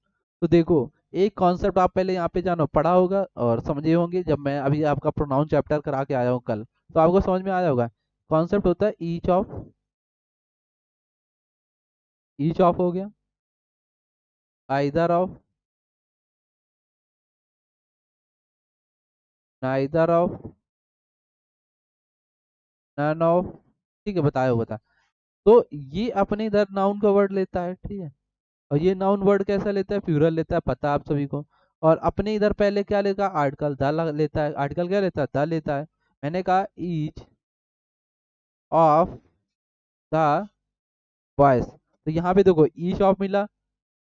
तो देखो, एक कॉन्सेप्ट आप पहले यहाँ पे जानो पढ़ा होगा और समझे होंगे, जब मैं अभी आपका प्रोनाउन चैप्टर करा के आया हूँ कल, तो आपको समझ में आया होगा। कॉन्सेप्ट होता है ईच ऑफ, ईच ऑफ हो गया, either of, neither of, none of. ठीक है, बताए हो, बता। तो ये अपने इधर नाउन का वर्ड लेता है, ठीक है, और ये नाउन वर्ड कैसा लेता है, प्लूरल लेता है, पता है आप सभी को। और अपने इधर पहले क्या लेगा, आर्टिकल द लेता है, आर्टिकल क्या लेता है, द लेता है। मैंने कहा ईच ऑफ द बॉयज, तो यहाँ पे देखो ईच ऑफ मिला,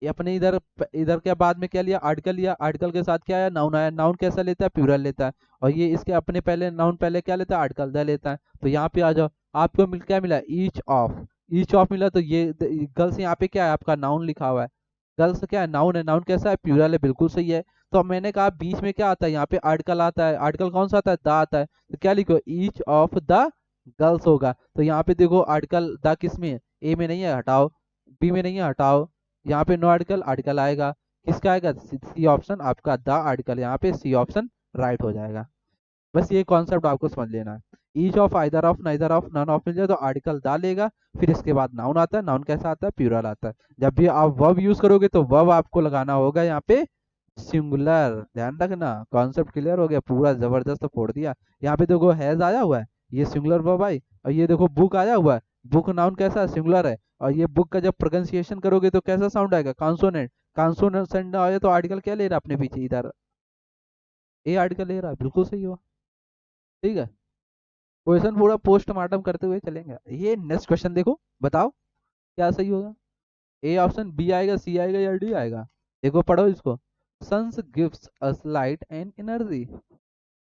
ये अपने इधर, इधर के बाद में क्या लिया, आर्टिकल लिया, आर्टिकल के साथ क्या आया, नाउन आया, नाउन कैसा लेता है, प्लूरल लेता है। और ये इसके अपने पहले नाउन पहले क्या लेता है, आर्टिकल द लेता है। तो यहाँ पे आ जाओ, आपको क्या मिला, ईच ऑफ। ईच ऑफ मिला, तो ये गर्ल्स यहाँ पे क्या है, आपका नाउन लिखा हुआ है। गर्ल्स क्या है, नाउन है, नाउन कैसा है, प्लूरल है, बिल्कुल सही है। तो अब मैंने कहा बीच में क्या आता है, यहाँ पे आर्टिकल आता है, आर्टिकल कौन सा आता है, द आता है, तो क्या लिखो, ईच ऑफ द गर्ल्स होगा। तो यहाँ पे देखो आर्टिकल द किस में है, ए में नहीं है, हटाओ, बी में नहीं है, हटाओ, यहाँ पे नो आर्टिकल, आर्टिकल आएगा, किसका आएगा, सी ऑप्शन आपका, द आर्टिकल, यहाँ पे सी ऑप्शन राइट हो जाएगा। बस ये कॉन्सेप्ट आपको समझ लेना है। Each of, either of, neither of, none of मिल जाए तो आर्टिकल द लेगा, फिर इसके बाद नाउन आता है, नाउन कैसा आता है, प्लूरल आता है। जब भी आप वर्ब यूज करोगे तो वर्ब आपको लगाना होगा यहाँ पे सिंगुलर, ध्यान रखना। कॉन्सेप्ट क्लियर हो गया, पूरा जबरदस्त फोड़ दिया। यहाँ पे देखो हैज आया हुआ है, ये सिंगुलर वर्ब आई, और ये देखो बुक आया हुआ है, बुक नाउन कैसा सिंगुलर है, और ये बुक का जब प्रोनाउंसिएशन करोगे तो कैसा साउंड आएगा, कॉन्सोनेंट। कॉन्सोनेंट आया तो आर्टिकल क्या ले रहा है अपने पीछे इधर, ए आर्टिकल ले रहा है, बिल्कुल सही हुआ, ठीक है। क्वेश्चन पूरा पोस्टमार्टम करते हुए चलेंगे। ये नेक्स्ट क्वेश्चन देखो, बताओ क्या सही होगा, ए ऑप्शन, बी आएगा, सी आएगा या डी आएगा। देखो पढ़ो इसको, suns gives us light and energy.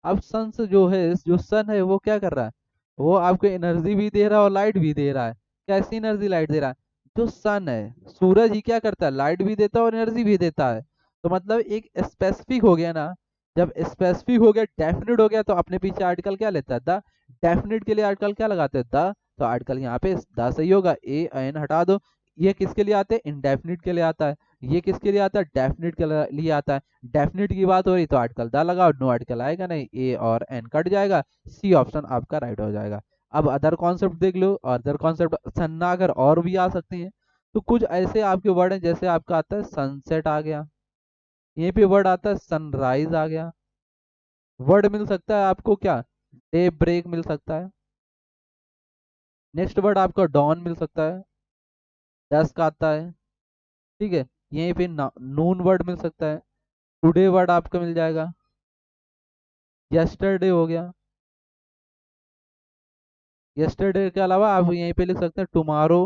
अब सन्स जो है, जो सन है वो क्या कर रहा है, वो आपको एनर्जी भी दे रहा है और लाइट भी दे रहा है। कैसी एनर्जी लाइट दे रहा है, जो सन है, सूरज ही क्या करता है, लाइट भी देता है और एनर्जी भी देता है। तो मतलब एक स्पेसिफिक हो गया ना, जब स्पेसिफिक हो गया, डेफिनेट हो गया, तो अपने पीछे आर्टिकल क्या लेता है, द। डेफिनेट के लिए आर्टिकल क्या लगाते हैं, द, तो आर्टिकल यहाँ पे द सही होगा, ए एन हटा दो। ये किसके लिए आते हैं, इनडेफिनिट के लिए आता है। ये किसके लिए आता है, डेफिनेट के लिए आता है। डेफिनेट की बात हो रही तो आर्टिकल द लगाओ, नो आर्टिकल आएगा नहीं, ए और एन कट जाएगा, सी ऑप्शन आपका राइट हो जाएगा। अब अदर कॉन्सेप्ट देख लो, अदर कॉन्सेप्ट सन्ना अगर और भी आ सकते हैं, तो कुछ ऐसे आपके वर्ड हैं, जैसे आपका आता है सनसेट आ गया, यहीं पे वर्ड आता है सनराइज आ गया। वर्ड मिल सकता है आपको क्या, डे ब्रेक मिल सकता है। नेक्स्ट वर्ड आपका डॉन मिल सकता है, डस्क आता है, ठीक है। यहीं पे नून वर्ड मिल सकता है, टुडे वर्ड आपका मिल जाएगा, यस्टरडे हो गया। यस्टरडे के अलावा आप यहीं पे लिख सकते हैं टुमारो,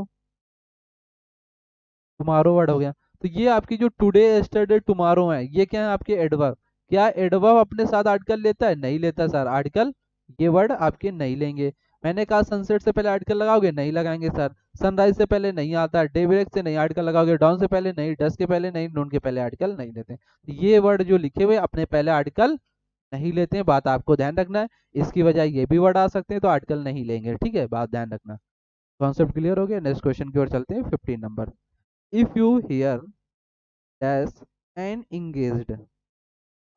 टुमारो वर्ड हो गया। तो ये आपकी जो टुडे, यस्टरडे, टुमारो है, ये क्या है, आपके एडवर्ब। क्या एडवर्ब अपने साथ आर्टिकल लेता है, नहीं लेता सर, आर्टिकल ये वर्ड आपके नहीं लेंगे। मैंने कहा सनसेट से पहले आर्टिकल लगाओगे, नहीं लगाएंगे सर। सनराइज से पहले नहीं आता, डे ब्रेक से नहीं आर्टिकल लगाओगे, डॉन से पहले नहीं, डस्ट के पहले नहीं, नून के पहले आर्टिकल नहीं लेते। तो ये वर्ड जो लिखे हुए अपने पहले आर्टिकल नहीं लेते हैं, बात आपको ध्यान रखना है। इसकी वजह ये भी वर्ड आ सकते हैं, तो आर्टिकल नहीं लेंगे, ठीक है, बात ध्यान रखना। कॉन्सेप्ट क्लियर हो गया। नेक्स्ट क्वेश्चन की ओर चलते हैं, 15 number. If you here dash and engaged.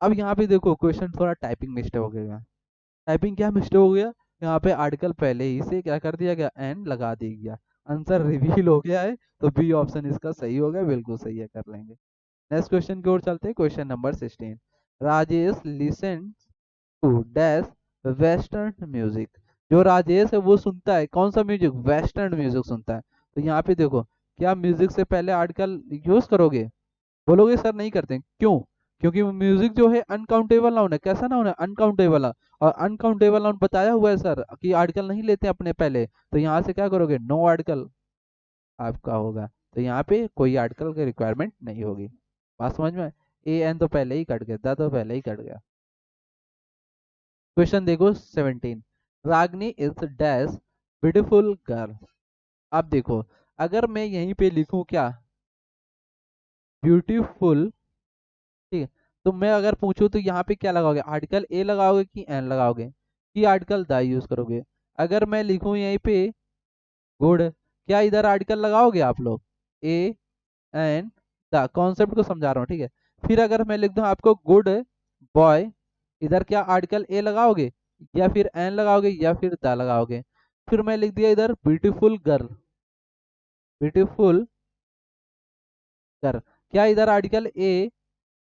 अब यहाँ पे देखो क्वेश्चन थोड़ा टाइपिंग मिस्टेक हो गया। टाइपिंग क्या मिस्टेक हो गया, यहाँ पे आर्टिकल पहले ही से क्या कर दिया गया, एंड लगा दिया गया। आंसर रिवील हो गया है, तो बी ऑप्शन इसका सही हो गया, बिल्कुल सही है, कर लेंगे। नेक्स्ट क्वेश्चन की ओर चलते हैं, question number 16। Rajesh listen to dash western music. जो राजेश है वो सुनता है कौन सा म्यूजिक, वेस्टर्न म्यूजिक सुनता है। तो यहाँ पे देखो, क्या म्यूजिक से पहले आर्टिकल यूज करोगे, बोलोगे सर नहीं करते, क्यों? क्योंकि म्यूजिक जो है अनकाउंटेबल नाउन है, कैसा नाउन है, अनकाउंटेबल है। और अनकाउंटेबल नाउन बताया हुआ है सर कि आर्टिकल नहीं लेते अपने पहले, तो यहाँ से क्या करोगे, नो आर्टिकल आपका होगा। तो यहाँ पे कोई आर्टिकल की रिक्वायरमेंट नहीं होगी। बात समझ में? ए एन तो पहले ही कट गया, द तो पहले ही कट गया। क्वेश्चन देखो 17, रागनी इज डैश ब्यूटीफुल गर्ल। अब देखो, अगर मैं यहीं पे लिखूं क्या, ब्यूटीफुल, ठीक है, तो मैं अगर पूछूं तो यहाँ पे क्या लगाओगे, आर्टिकल ए लगाओगे कि एन लगाओगे, कि आर्टिकल द यूज करोगे? अगर मैं लिखूं यहीं पे गुड, क्या इधर आर्टिकल लगाओगे आप लोग, ए एन द, कॉन्सेप्ट को समझा रहा हूँ, ठीक है। फिर अगर मैं लिख दूं आपको गुड बॉय, इधर क्या आर्टिकल ए लगाओगे या फिर एन लगाओगे या फिर द लगाओगे? फिर मैं लिख दिया इधर ब्यूटीफुल गर्ल, ब्यूटीफुल गर्ल, क्या इधर article a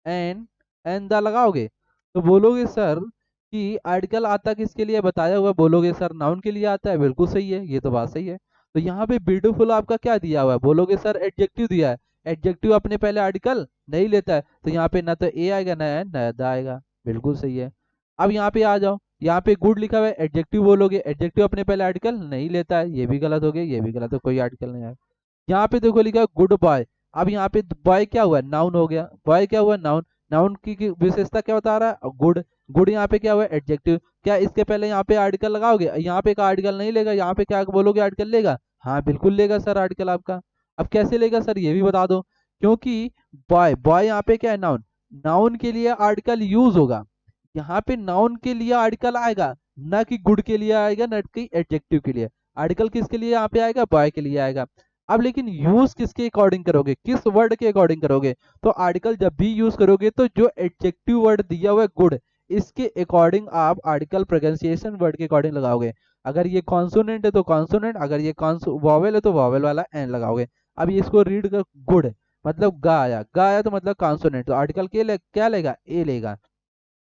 an an the लगाओगे? तो बोलोगे सर कि आर्टिकल आता किसके लिए बताया हुआ, बोलोगे सर नाउन के लिए आता है, बिल्कुल सही है, ये तो बात सही है। तो यहाँ पे ब्यूटीफुल आपका क्या दिया हुआ है, बोलोगे सर एडजेक्टिव दिया है, एडजेक्टिव अपने पहले आर्टिकल नहीं लेता है, तो यहाँ पे ना तो ए आएगा ना एन ना द आएगा, बिल्कुल सही है। अब यहाँ पे आ जाओ, यहाँ पे गुड लिखा हुआ है, एडजेक्टिव बोलोगे, एडजेक्टिव अपने पहले आर्टिकल नहीं लेता है, ये भी गलत हो गया, ये भी गलत है, कोई आर्टिकल नहीं आया। यहाँ पे देखो लिखा है गुड बॉय, अब यहाँ पे बॉय क्या हुआ, नाउन हो गया, बॉय क्या हुआ, नाउन। नाउन की विशेषता क्या बता रहा है, गुड। गुड यहाँ पे क्या हुआ, एडजेक्टिव। क्या इसके पहले यहाँ पे आर्टिकल लगाओगे, यहाँ पे का आर्टिकल नहीं लेगा, यहाँ पे क्या बोलोगे, आर्टिकल लेगा? हाँ बिल्कुल लेगा सर आर्टिकल आपका। अब कैसे लेगा सर, ये भी बता दो। क्योंकि बॉय, बॉय यहाँ पे क्या है, नाउन, नाउन के लिए आर्टिकल यूज होगा, यहाँ पे नाउन के लिए आर्टिकल आएगा, ना कि गुड के लिए आएगा, ना कि एडजेक्टिव के लिए। आर्टिकल किसके लिए यहाँ पे आएगा, बॉय के लिए आएगा। अब लेकिन यूज किसके अकॉर्डिंग करोगे, किस वर्ड के अकॉर्डिंग करोगे? तो आर्टिकल जब भी यूज करोगे तो जो एडजेक्टिव वर्ड दिया हुआ है गुड, इसके अकॉर्डिंग आप आर्टिकल प्रोनाउंसिएशन वर्ड के अकॉर्डिंग लगाओगे। अगर ये कॉन्सोनेंट है तो कॉन्सोनेंट, अगर ये वॉवेल है तो वॉवेल वाला एन लगाओगे। अब ये इसको रीड कर, गुड मतलब गा आया, गा आया तो मतलब कॉन्सोनेंट, तो आर्टिकल क्या लेगा, ए लेगा।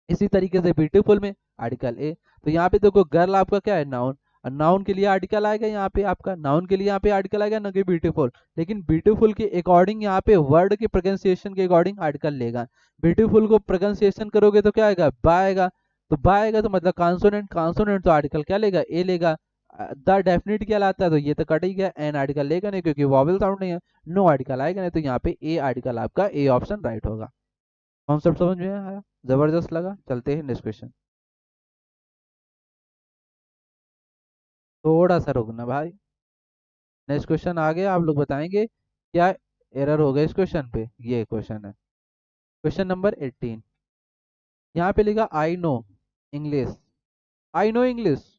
इसी तरीके से ब्यूटीफुल में आर्टिकल ए। तो यहाँ पे देखो गर्ल आपका क्या है, नाउन, और नाउन के लिए आर्टिकल आएगा, यहाँ पे आपका नाउन के लिए यहाँ पे आर्टिकल आएगा, ना कि ब्यूटीफुल। लेकिन ब्यूटीफुल के अकॉर्डिंग यहाँ पे वर्ड के प्रोनाउंसिएशन के अकॉर्डिंग आर्टिकल लेगा। ब्यूटीफुल को प्रोनाउंसिएशन करोगे तो क्या आएगा, बा आएगा। तो बा आएगा तो मतलब कॉन्सोनेंट, कॉन्सोनेंट तो आर्टिकल क्या लेगा, ए लेगा। द डेफिनेट क्या लाता है, तो ये तो कट ही गया, एन आर्टिकल लेगा नहीं क्योंकि वॉवेल साउंड नहीं है, नो आर्टिकल आएगा नहीं, तो यहाँ पे ए आर्टिकल आपका, ए ऑप्शन राइट होगा। कॉन्सेप्ट समझ में आया, जबरदस्त लगा, चलते हैं नेक्स्ट क्वेश्चन। थोड़ा सा रुकना भाई, नेक्स्ट क्वेश्चन आ गया, आप लोग बताएंगे क्या एरर हो गया इस क्वेश्चन पे। ये क्वेश्चन है क्वेश्चन नंबर 18। यहाँ पे लिखा I know English, I know English.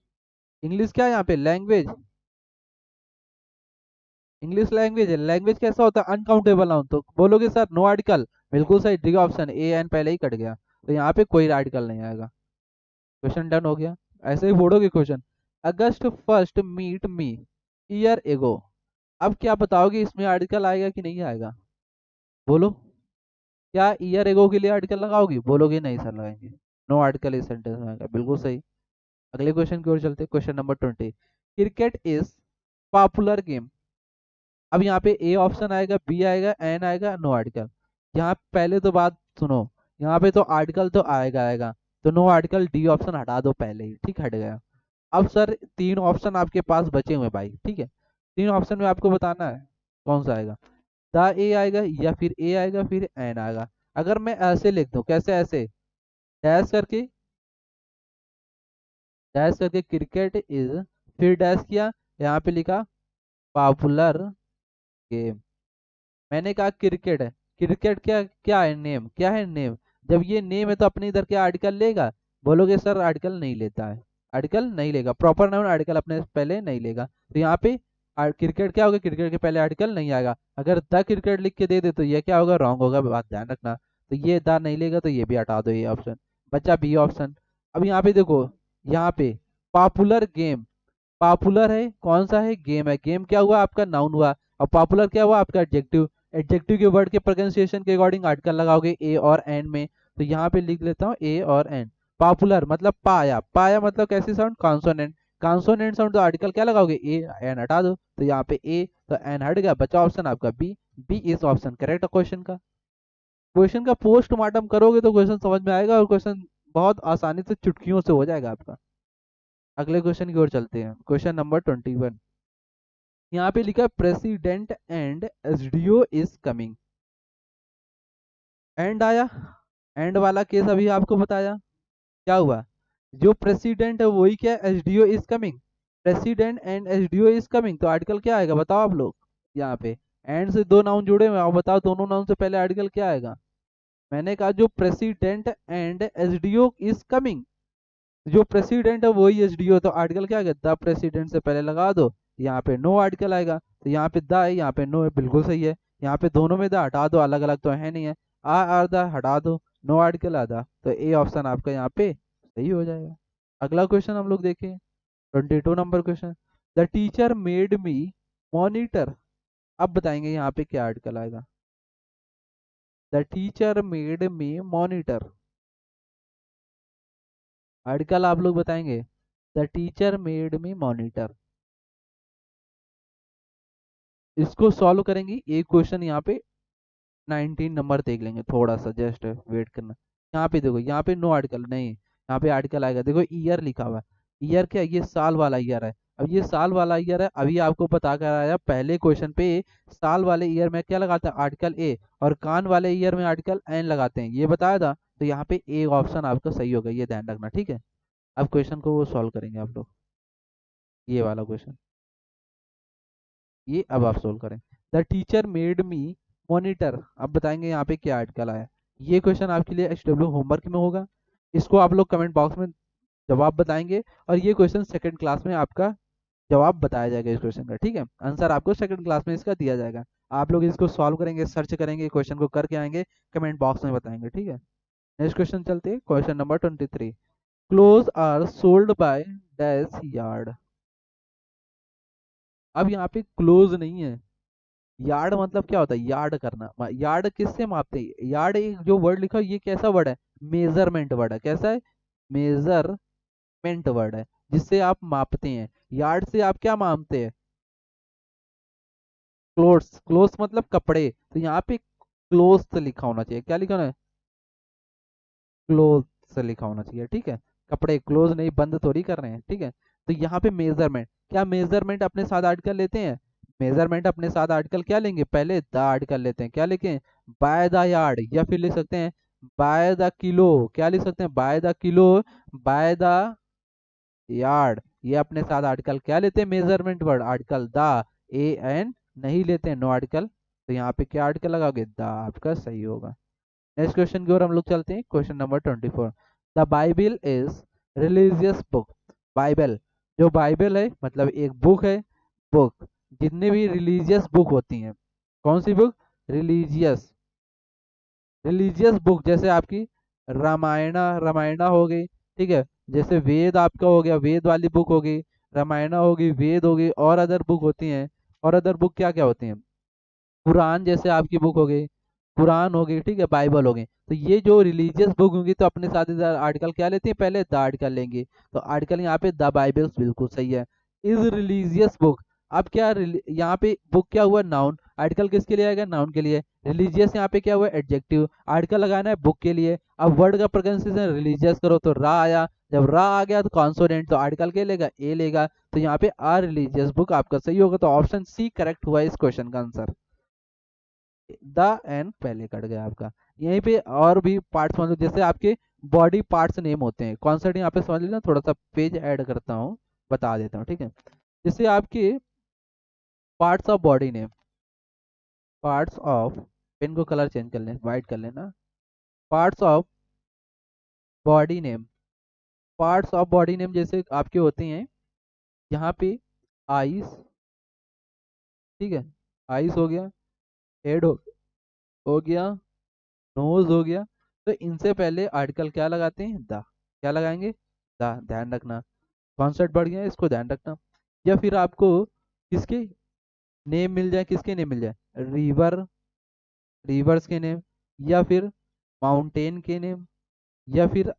English क्या है यहाँ पे, लैंग्वेज, इंग्लिश लैंग्वेज है। लैंग्वेज कैसा होता है, अनकाउंटेबल नाउन, तो बोलोगे सर नो आर्टिकल, बिल्कुल सही, डी ऑप्शन, ए एन पहले ही कट गया, तो यहाँ पे कोई आर्टिकल नहीं आएगा। क्वेश्चन डन हो गया। ऐसे ही बोलोगे question, August first meet me year ago. अब क्या बताओगे, इसमें आर्टिकल आएगा कि नहीं आएगा, बोलो। क्या ईयर एगो के लिए आर्टिकल लगाओगे, बोलोगे नहीं सर लगाएंगे, नो आर्टिकल इस सेंटेंस में आएगा, बिल्कुल सही। अगले क्वेश्चन की ओर चलते, question number 20, cricket is popular game. अब यहाँ पे ए ऑप्शन आएगा, बी आएगा, एन आएगा, नो आर्टिकल। यहाँ पहले तो बात सुनो, यहाँ पे तो आर्टिकल तो आएगा आएगा, तो नो आर्टिकल, डी ऑप्शन हटा दो पहले ही, ठीक, हट गया। अब सर तीन ऑप्शन आपके पास बचे हुए हैं भाई, ठीक है, तीन ऑप्शन में आपको बताना है कौन सा आएगा, द ए आएगा या फिर ए आएगा फिर एन आएगा। अगर मैं ऐसे लिख दूं, कैसे, ऐसे डैश करके, डैश करके क्रिकेट इज, फिर डैश किया, यहाँ पे लिखा पॉपुलर गेम। मैंने कहा क्रिकेट है, क्रिकेट क्या क्या है, नेम, क्या है नेम। जब ये नेम है तो अपने इधर क्या आर्टिकल लेगा, बोलोगे सर आर्टिकल नहीं लेता है, आर्टिकल नहीं लेगा, प्रॉपर नाउन आर्टिकल अपने पहले नहीं लेगा, तो यहाँ पे क्रिकेट क्या होगा, क्रिकेट के पहले आर्टिकल नहीं आएगा। अगर द क्रिकेट लिख के दे दे तो ये क्या होगा, रॉन्ग होगा, बात ध्यान रखना। तो ये द नहीं लेगा तो ये भी हटा दो, ये ऑप्शन बच्चा, बी ऑप्शन। अब यहाँ पे देखो, यहाँ पे पॉपुलर गेम, पॉपुलर है कौन सा है, गेम है, गेम क्या हुआ आपका, नाउन हुआ। और पॉपुलर क्या हुआ आपका, एडजेक्टिव। एडजेक्टिव के वर्ड के प्रोनाउंसिएशन के अकॉर्डिंग आर्टिकल लगाओगे ए और एन में, तो यहाँ पे लिख लेता हूँ ए और एन। पॉपुलर मतलब पाया, पाया मतलब कैसी साउंड, कॉन्सोनेंट, कॉन्सोनेंट साउंड तो आर्टिकल क्या लगाओगे, ए, एन हटा दो तो यहाँ पे ए, तो एन हट गया, बचा ऑप्शन आपका B, B is option correct question का। क्वेश्चन का पोस्टमार्टम करोगे तो क्वेश्चन समझ में आएगा, और क्वेश्चन बहुत आसानी से चुटकियों से हो जाएगा आपका। अगले क्वेश्चन की ओर चलते हैं, क्वेश्चन नंबर 21। यहाँ पे लिखा president and SDO is coming, and आया, एंड वाला केस अभी आपको बताया, क्या हुआ, जो प्रेसिडेंट है वही क्या, SDO is coming, president and SDO is coming, तो आर्टिकल क्या आएगा बताओ आप लोग, यहाँ पे एंड से दो नाउन जुड़े हुए हैं, आप बताओ दोनों नाउन से पहले आर्टिकल क्या आएगा। मैंने कहा जो president and SDO is coming, जो प्रेसिडेंट है वही एसडीओ, तो आर्टिकल क्या आएगा, द प्रेसिडेंट से पहले लगा दो, यहाँ पे नो आर्टिकल आएगा, तो यहाँ पे द है, यहाँ पे नो है, बिल्कुल सही है। यहाँ पे दोनों में द हटा दो, अलग अलग तो है नहीं है, आर द हटा दो, नो आर्टिकल आधा, तो ए ऑप्शन आपका यहाँ पे सही हो जाएगा। अगला क्वेश्चन हम लोग देखें, 22 number question. The teacher made me monitor, अब बताएंगे यहाँ पे क्या आर्टिकल आएगा, the teacher made me monitor, article आप लोग बताएंगे, the teacher made me monitor. इसको सॉल्व करेंगे, एक क्वेश्चन यहाँ पे 19 नंबर देख लेंगे, थोड़ा सा जस्ट वेट करना। यहाँ पे देखो, यहाँ पे नो आर्टिकल नहीं, यहाँ पे आर्टिकल आएगा, देखो ईयर लिखा हुआ है, ईयर क्या है? ये साल वाला ईयर है, अब ये साल वाला ईयर है, अभी आपको बता कर आया पहले क्वेश्चन पे, साल वाले ईयर में क्या लगाता है, आर्टिकल ए, और कान वाले ईयर में आर्टिकल एन लगाते हैं, ये बताया था, तो यहाँ पे ए ऑप्शन आपका सही होगा, ये ध्यान रखना, ठीक है। अब क्वेश्चन को वो सॉल्व करेंगे आप लोग, ये वाला क्वेश्चन, ये अब आप सोल्व करें। The teacher made me monitor, अब बताएंगे यहाँ पे क्या आर्टिकल आया। ये क्वेश्चन आपके लिए एचडब्ल्यू होमवर्क में होगा, इसको आप लोग कमेंट बॉक्स में जवाब बताएंगे, और ये क्वेश्चन सेकंड क्लास में आपका जवाब बताया जाएगा इस क्वेश्चन का, ठीक है, आंसर आपको सेकंड क्लास में इसका दिया जाएगा। आप लोग इसको सॉल्व करेंगे, सर्च करेंगे, क्वेश्चन को करके आएंगे, कमेंट बॉक्स में बताएंगे, ठीक है। नेक्स्ट क्वेश्चन चलते हैं, question number 23। Clothes are sold by dash yard, अब यहाँ पे क्लोज नहीं है, यार्ड मतलब क्या होता है, यार्ड करना, यार्ड किससे मापते हैं, यार्ड एक जो वर्ड लिखा है ये कैसा वर्ड है, मेजरमेंट वर्ड है, कैसा है, मेजरमेंट वर्ड है, जिससे आप मापते हैं, यार्ड से आप क्या मापते हैं, क्लोथ्स, क्लोथ्स मतलब कपड़े, तो यहाँ पे क्लोथ्स लिखा होना चाहिए, क्या लिखा होना है, क्लोथ्स लिखा होना चाहिए, ठीक है, कपड़े, क्लोज नहीं, बंद थोड़ी कर रहे हैं, ठीक है। तो यहाँ पे मेजरमेंट, क्या मेजरमेंट अपने साथ आर्टिकल लेते हैं, मेजरमेंट अपने साथ आर्टिकल क्या लेंगे, पहले द आर्टिकल लेते हैं, क्या लिखें, बाय द यार्ड, या फिर लिख सकते हैं बाय द किलो, क्या लिख सकते हैं, by the kilo, by the yard, ये अपने साथ आर्टिकल क्या लेते हैं, measurement word article the, a an नहीं लेते हैं, नो आर्टिकल, तो यहाँ पे क्या आर्टिकल लगाओगे, द आपका सही होगा। नेक्स्ट क्वेश्चन की ओर हम लोग चलते हैं, question number 24। The Bible is religious book, Bible, जो बाइबल है मतलब एक बुक है, बुक, जितने भी रिलीजियस बुक होती हैं, कौन सी बुक, रिलीजियस, रिलीजियस बुक, जैसे आपकी रामायणा, रामायणा हो गई, ठीक है, जैसे वेद आपका हो गया, वेद वाली बुक हो गई, रामायणा होगी, वेद होगी, और अदर बुक होती हैं, और अदर बुक क्या क्या होती हैं, कुरान जैसे आपकी बुक हो गई, कुरान हो गई, ठीक है, बाइबल हो गई, तो ये जो रिलीजियस बुक होंगी तो अपने साथ इधर आर्टिकल क्या लेती है, पहले द आर्टिकल लेंगे, तो आर्टिकल यहाँ पे द बाइबल बिल्कुल सही है, इज रिलीजियस बुक, अब क्या यहाँ पे बुक क्या हुआ, नाउन, आर्टिकल किसके लिए आएगा, नाउन के लिए, रिलीजियस यहाँ पे क्या हुआ, एडजेक्टिव, आर्टिकल लगाना है बुक के लिए, अब वर्ड का प्रोनाउंसिएशन रिलीजियस करो तो रा आया, जब रा आ गया तो कॉन्सोनेंट, तो आर्टिकल क्या लेगा, ए लेगा, तो यहाँ पे आर रिलीजियस बुक आपका सही होगा, तो ऑप्शन सी करेक्ट हुआ इस क्वेश्चन का आंसर, द एन पहले कट गया आपका। यहीं पे और भी पार्ट्स समझ लो, जैसे आपके बॉडी पार्ट्स नेम होते हैं, कॉन्सेप्ट यहाँ पे समझ लेना, थोड़ा सा पेज ऐड करता हूँ, बता देता हूँ, ठीक है। जैसे आपके parts of body name, parts of, pen को कलर चेंज कर लें, वाइट कर लेना, parts of body name, parts of body name जैसे आपके होते हैं, यहाँ पे आईज, ठीक है, आईज हो गया, हेड हो गया, नोज हो गया, तो इनसे पहले आर्टिकल क्या लगाते हैं, द, क्या लगाएंगे, द, ध्यान रखना, कॉन्सेप्ट बढ़ गया, इसको ध्यान रखना। या फिर आपको किसके नेम मिल जाए, किसके नेम मिल जाए, रिवर, रिवर्स के नेम, या फिर माउंटेन के नेम, या फिर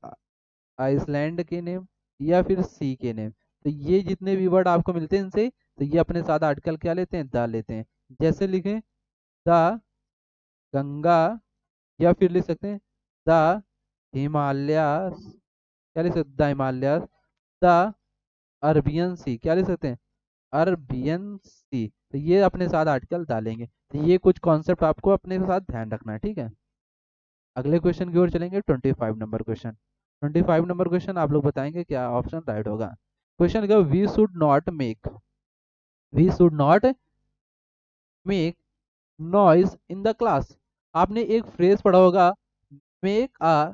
आइसलैंड के नेम या फिर सी के नेम। तो ये जितने भी वर्ड आपको मिलते हैं इनसे, तो ये अपने साथ आर्टिकल क्या लेते हैं, द लेते हैं। जैसे लिखें द गंगा, या फिर लिख सकते हैं द हिमालयस, क्या लिख सकते, द हिमालयस, द अरबियन सी, क्या लिख सकते हैं, अरबियन सी। तो ये अपने साथ आर्टिकल डालेंगे। तो ये कुछ कॉन्सेप्ट आपको अपने साथ ध्यान रखना है, ठीक है। अगले क्वेश्चन की ओर चलेंगे, 25 नंबर क्वेश्चन। 25 नंबर क्वेश्चन आप लोग बताएंगे क्या ऑप्शन राइट होगा। क्वेश्चन का, we should not make noise in the class. आपने एक फ्रेज पढ़ा होगा, मेक अ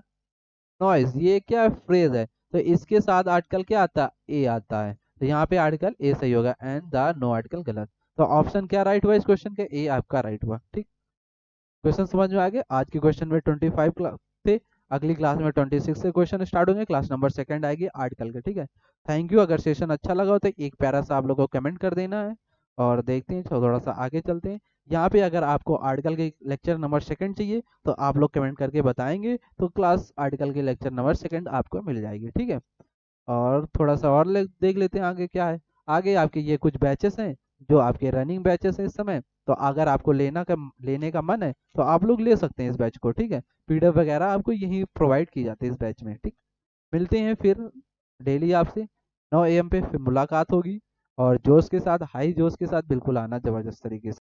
नॉइज, ये क्या फ्रेज है, तो इसके साथ आर्टिकल क्या आता है, ए आता है। तो यहाँ पे आर्टिकल ए सही होगा एंड द नो आर्टिकल गलत। तो ऑप्शन क्या राइट हुआ इस क्वेश्चन के, ए आपका राइट हुआ, ठीक। क्वेश्चन समझ में आ गए। आज के क्वेश्चन में 25 क्लास थे, अगली क्लास में 26 से क्वेश्चन स्टार्ट होंगे, क्लास नंबर सेकंड आएगी आर्टिकल के, ठीक है। Thank you. अगर सेशन अच्छा लगा हो तो एक प्यारा सा आप लोगों को कमेंट कर देना है, और देखते हैं थोड़ा सा आगे चलते हैं। यहाँ पे अगर आपको आर्टिकल के लेक्चर नंबर सेकंड चाहिए तो आप लोग कमेंट करके बताएंगे, तो क्लास आर्टिकल के लेक्चर नंबर सेकंड आपको मिल जाएगी, ठीक है। और थोड़ा सा और देख लेते हैं आगे क्या है। आगे आपके ये कुछ बैचेस हैं जो आपके रनिंग बैचेस हैं इस समय। तो अगर आपको लेने का मन है तो आप लोग ले सकते हैं इस बैच को, ठीक है। पीडीएफ वगैरह आपको यहीं प्रोवाइड की जाती है इस बैच में, ठीक। मिलते हैं फिर डेली आपसे 9 AM पे फिर मुलाकात होगी। और जोश के साथ, हाई जोश के साथ बिल्कुल आना, जबरदस्त तरीके से।